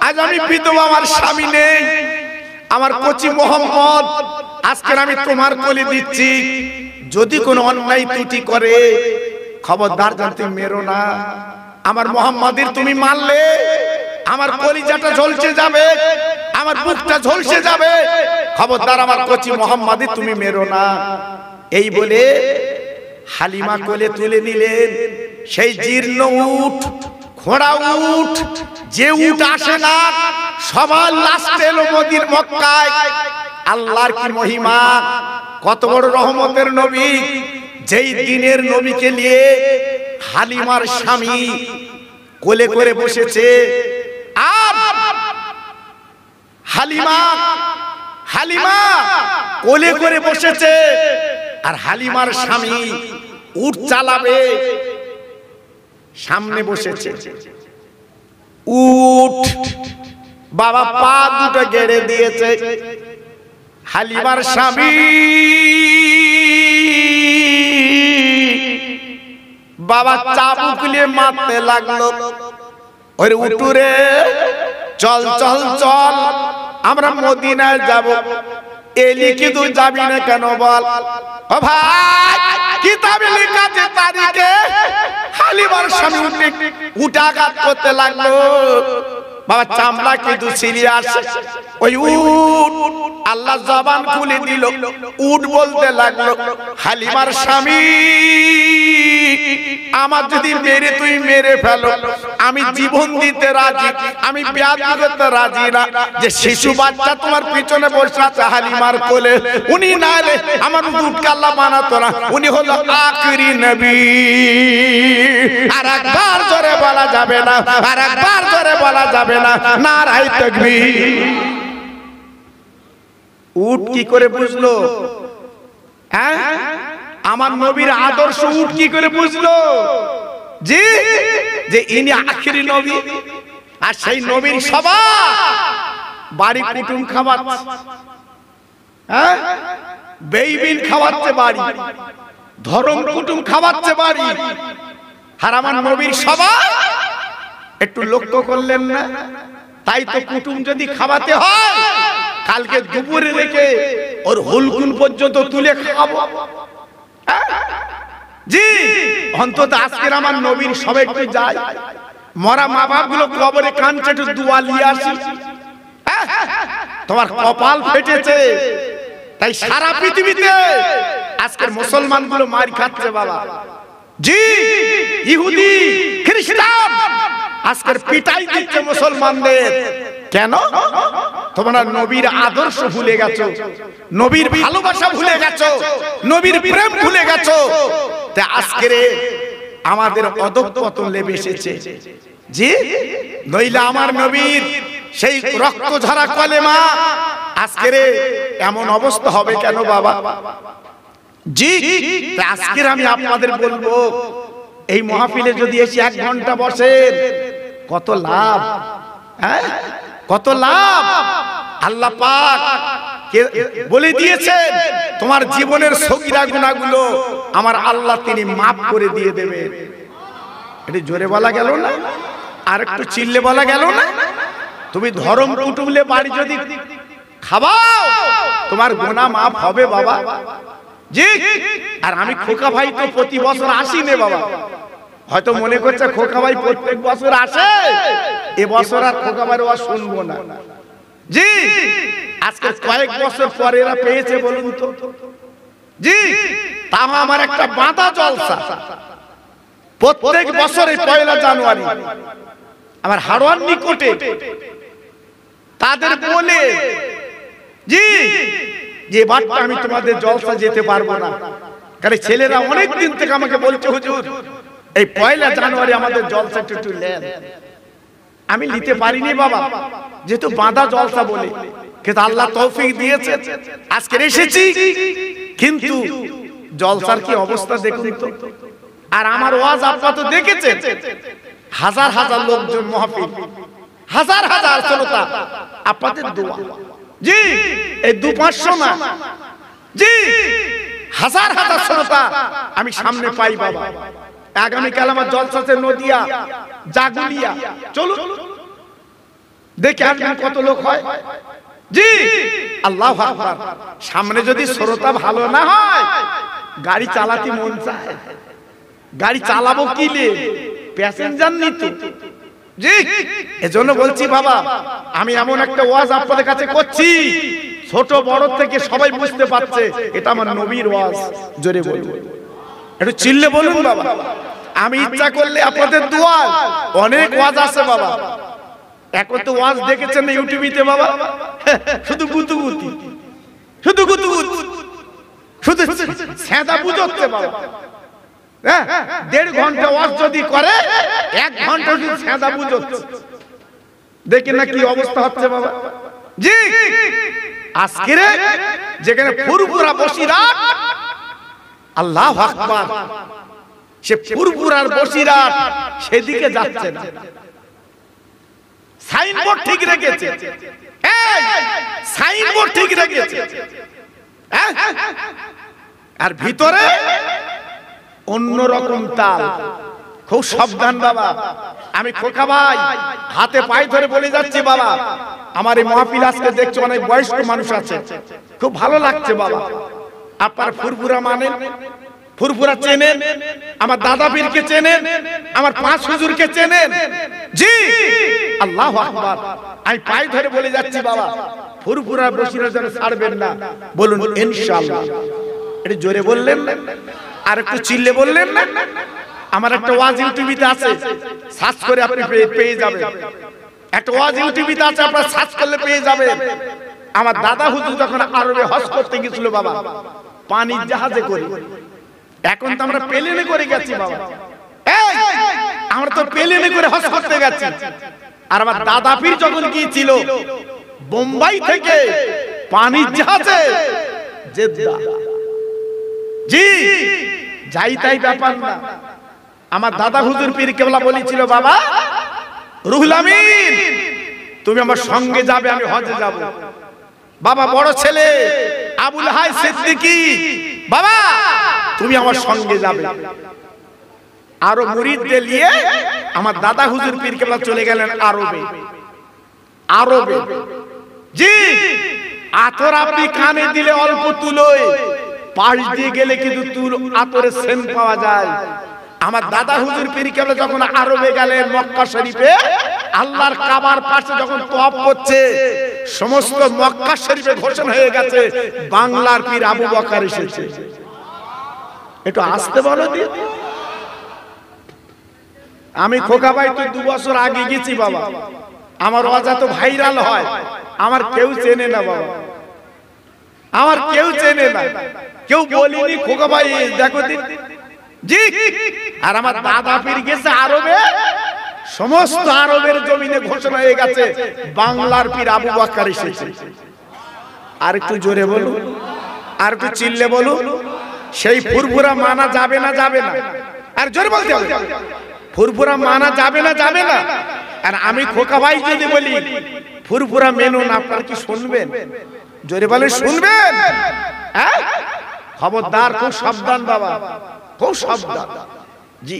আজ আমি বিধবা, আমার স্বামী নেই, আমার কচি মোহাম্মদ আজকে আমি তোমার কোলে দিচ্ছি। যদি কোনো অন্যায় ত্রুটি করে খবরদার জানতে মেরো না। আমার মোহাম্মদের তুমি মারলে আমার কলিজাটা ঝলসে যাবে, আমার বুকটা ঝলসে যাবে, খবরদার আমার কচি মোহাম্মদের তুমি মেরো না। এই বলে হালিমা কোলে তুলে নিলেন সেই জীর্ণ উট, ঘোড়া উট, যে উট আসে না সবার লাস্টে এলো মদির মক্কায়। আল্লাহর কি মহিমা, কত বড় রহমতের নবী, যেই দিনের নবীকে নিয়ে হালিমার স্বামী কোলে করে বসেছে। আর হালিমা, হালিমা কোলে করে বসেছে, আর হালিমার স্বামী উট চালাবে, সামনে বসেছে। উট বাবা পা দুটো গেড়ে দিয়েছে। হালিমার স্বামী বাবা চাবুক নিয়ে মারতে লাগলো। ওই উটুরে, চল চল চল, আমরা মদিনায় যাব। এলি কিন্তু যাবি না কেন বল? ও ভাই, কিতাবে লেখা আছে তারিখে হালিমার স্বামী উঠাঘাত করতে লাগলো। বাবা চামড়া কিন্তু সিরিয়াস। ওই উট আল্লাহ জবান খুলে দিল, উট বলতে লাগলো, হালিমার স্বামী আমার যদি মেরে তুই মেরে ফেলো, আমি জীবন দিতে রাজি, আমি বিয়া দিতে রাজি না। যে শিশু বাচ্চা তোমার পিছনে বসে আছে হালিমার কোলে, উনি না এলে আমার উটকে আল্লাহ বানাতো না। উনি হলো আখিরি নবী। আর একবার জোরে বলা যাবে না, আর একবার জোরে বলা যাবে না, নারায়ে তাকবীর। উট কি করে বুঝলো? হ্যাঁ, আমার নবীর আদর্শ উট কি করে বুঝলো? জি, যে ইনি আখিরি নবী। আর সেই নবীর সভা বাড়ি কুটুম খাওয়াচ্ছে, হ্যাঁ, বেইবিন খাওয়াচ্ছে বাড়ি, ধর্ম কুটুম খাওয়াচ্ছে বাড়ি। আর আমার নবীর সভা একটু লক্ষ্য করলেন না? তাই তো কুটুম যদি খাওয়াতে হয় কালকে দুপুরে রেখে ওর হুলকুল পর্যন্ত তুলে খাওয়াবো। জি অন্তত আজকের আমার নবীর সবে একটু যায়, মরা মা বাপ গুলো কবরে কাঁদছে, একটু দোয়া নিয়ে আসি। তোমার কপাল ফেটেছে, তাই সারা পৃথিবীতে আজকের মুসলমান গুলো মার খাচ্ছে বাবা। জি ইহুদি খ্রিস্টান আজকের পিটাই দিচ্ছে মুসলমানদের। কেন? তোমরা নবীর আদর্শ ভুলে গেছো, নবীর ভালোবাসা ভুলে গেছো, নবীর প্রেম ভুলে গেছো। তা আজকের আমাদের অধঃপতন লেবে এসেছে। জি নইলে আমার নবীর সেই রক্ত ঝরা কলেমা আজকের এমন অবস্থা হবে কেন বাবা? জি আজকের আমি আপনাদের বলবো, এই মাহফিলে যদি এসে 1 ঘন্টা বসেন কত লাভ, হ্যাঁ কত লাভ। আল্লাহ পাক বলে দিয়েছেন তোমার জীবনের সগীরা গুনাহগুলো আমার আল্লাহ তিনি মাফ করে দিয়ে দেবেন। এটা জোরে বলা গেল না? আর একটু চিল্লে বলা গেল না? তুমি ধর্ম কুটুমলে বাড়ি যদি খাওয়াও তোমার গুনাহ মাফ হবে বাবা। জি আর আমি খোকা ভাই তো প্রতি বছর আসি নে বাবা, হয়তো মনে করছে খোকা ভাই প্রত্যেক বছর আসে, এবছর আর খোকা ভাইয়ের ওয়াজ শুনবো না। জি আজকে কয়েক বছর পরে এরা পেয়েছে বলুন তো? জি তাও আমার একটা বাঁধা জলসা প্রত্যেক বছরে 1 জানুয়ারি আমার হাড়োয়ার নিকটে তাদের বলে, জি যে বারটা আমি তোমাদের জলসা যেতে পারবো না, কারণ ছেলেরা অনেক দিন থেকে আমাকে বলছে হুজুর এই 1 জানুয়ারি আমাদের জলসা একটু নেন। আমি নিতে পারিনি বাবা, যেহেতু বাঁধা জলসা বলে, কিন্তু আল্লাহ তৌফিক দিয়েছে আজকে এসেছি। কিন্তু জলসার কি অবস্থা দেখুন তো। আর আমার ওয়াজ আপনারা তো দেখেছেন, হাজার হাজার লোকজন মাহফিল, হাজার হাজার শ্রোতা, আপনাদের দোয়া। জি এই 200-500 না, জি হাজার হাজার শ্রোতা আমি সামনে পাই বাবা। আগামীকাল আমার জলসাতে নদিয়া জাগুলিয়া, চলুন দেখে আসবেন কত লোক হয়। জি আল্লাহু আকবার। সামনে যদি শ্রোতা ভালো না হয় গাড়ি চালাতে মন চায়, গাড়ি চালাবো কি লে, প্যাসেঞ্জার নিতে। জি এজন্য বলছি বাবা, আমি এমন একটা ওয়াজ আপনাদের কাছে করছি, ছোট বড় থেকে সবাই বুঝতে পারছে এটা আমার নবীর ওয়াজ। জোরে বলুন, একটু চিল্লে বলুন বাবা। আমি ইচ্ছা করলে আপনাদের দোয়া অনেক ওয়াজ আছে বাবা। এখন তো ওয়াজ দেখেছেন ইউটিউবে বাবা, শুধু গুতুগুতি, শুধু গুতুগুতি, শুধু সেদা বুঝতে বাবা। 1.5 ঘন্টা ওয়াজ যদি করে 1 ঘন্টা শুধু সেদা বুঝছে, দেখেন না কি অবস্থা হচ্ছে বাবা। জি আজকে যেখানে ফুরফুরা বসিরাট, আল্লাহু আকবার, সে ফুরফুরার বসিরাট সেদিকে যাচ্ছে না। সাইনবোর্ড ঠিক রেখেছে, সাইনবোর্ড ঠিক রেখেছে, আর ভিতরে অন্যরকম তাল। খুব সাবধান বাবা। আমি খোকা ভাই হাতে পায়ে ধরে বলে যাচ্ছি বাবা, আমার এই মাহফিল আজকে দেখছো অনেক বয়স্ক মানুষ আছে, খুব ভালো লাগছে বাবা। আপনার ফুরফুরা মানেন, ফুরফুরা চেনেন, আমার দাদা পীরকে চেনেন, আমার 5 হুজুরকে চেনেন। জি আল্লাহু আকবার। আমি পায়ে ধরে বলে যাচ্ছি বাবা, ফুরফুরা বসিরা যেন ছাড়বেন না। বলুন ইনশাআল্লাহ। এটা জোরে বললেন না, আর একটু চিল্লে বললেন না। আমার একটা ওয়াজ ইউটিউবে আছে, সার্চ করে আপনি পেয়ে যাবেন। একটা ওয়াজ ইউটিউবে আছে, আপনারা সার্চ করলে পেয়ে যাবেন। আমার দাদা হুজুর যখন আরবে হজ করতে গিয়েছিল বাবা, পানির জাহাজে করে, এখন তো আমরা প্লেনে করে গেছি বাবা। আমরা তো প্লেনে করে হজ করতে গেছি। আর আমার দাদা পীর যখন গিয়েছিল বোম্বাই থেকে পানির জাহাজে জেদ্দা। জি যাই তাই ব্যাপার না। আমার দাদা হুজুর পীর কেবলা বলেছিল, বাবা রুহুল আমিন তুমি আমার সঙ্গে যাবে, আমি হজে যাব। বাবা বড় ছেলে আবুল হাই সিদ্দিকী, বাবা তুমি আমার সঙ্গে যাবে। আরো মুরিদদের নিয়ে আমার দাদা হুজুর পীর কেবলা চলে গেলেন আরবে। আরবে জি আতর আপনি কানে দিলে অল্প তুলোয়, পাশ দিয়ে গেলে কিন্তু তুল আতরের সেন্ট পাওয়া যায়। আমার দাদা হুজুর পীর কেবলা যখন আরবে গেলেন মক্কা শরীফে, আল্লাহর কাবার পাশে যখন তওয়াফ করছে, সমস্ত মক্কা শরীফে ঘোষণা হয়ে গেছে বাংলার পীর আবু বকর এসেছে। একটু আসতে বলো দি। আমি খোকা ভাই তো 2 বছর আগে গেছি বাবা, আমার ওয়াজা তো ভাইরাল হয়, আমার কেউ চেনে না বাবা, আমার কেউ চেনে না, কেউ বলিনি খোকা ভাই দেখো জি। আর আমার দাদা পীর গেছে আরবে, সমস্ত আরবের জমিনে ঘোষণা হয়ে গেছে বাংলার পীর আবু বকর এসেছে। আর একটু জোরে বলুন, আর একটু চিল্লে বলুন। সেই ফুরফুরা মানা যাবে না, যাবে না? আর জোরে বলতে হবে, ফুরফুরা মানা যাবে না, যাবে না? আর আমি খোকা ভাই যদি বলি ফুরফুরা মেনো না, আপনারা কি শুনবেন? জোরে বলে শুনবেন? খবরদার, খুব সাবধান বাবা, খুব সাবধান। জি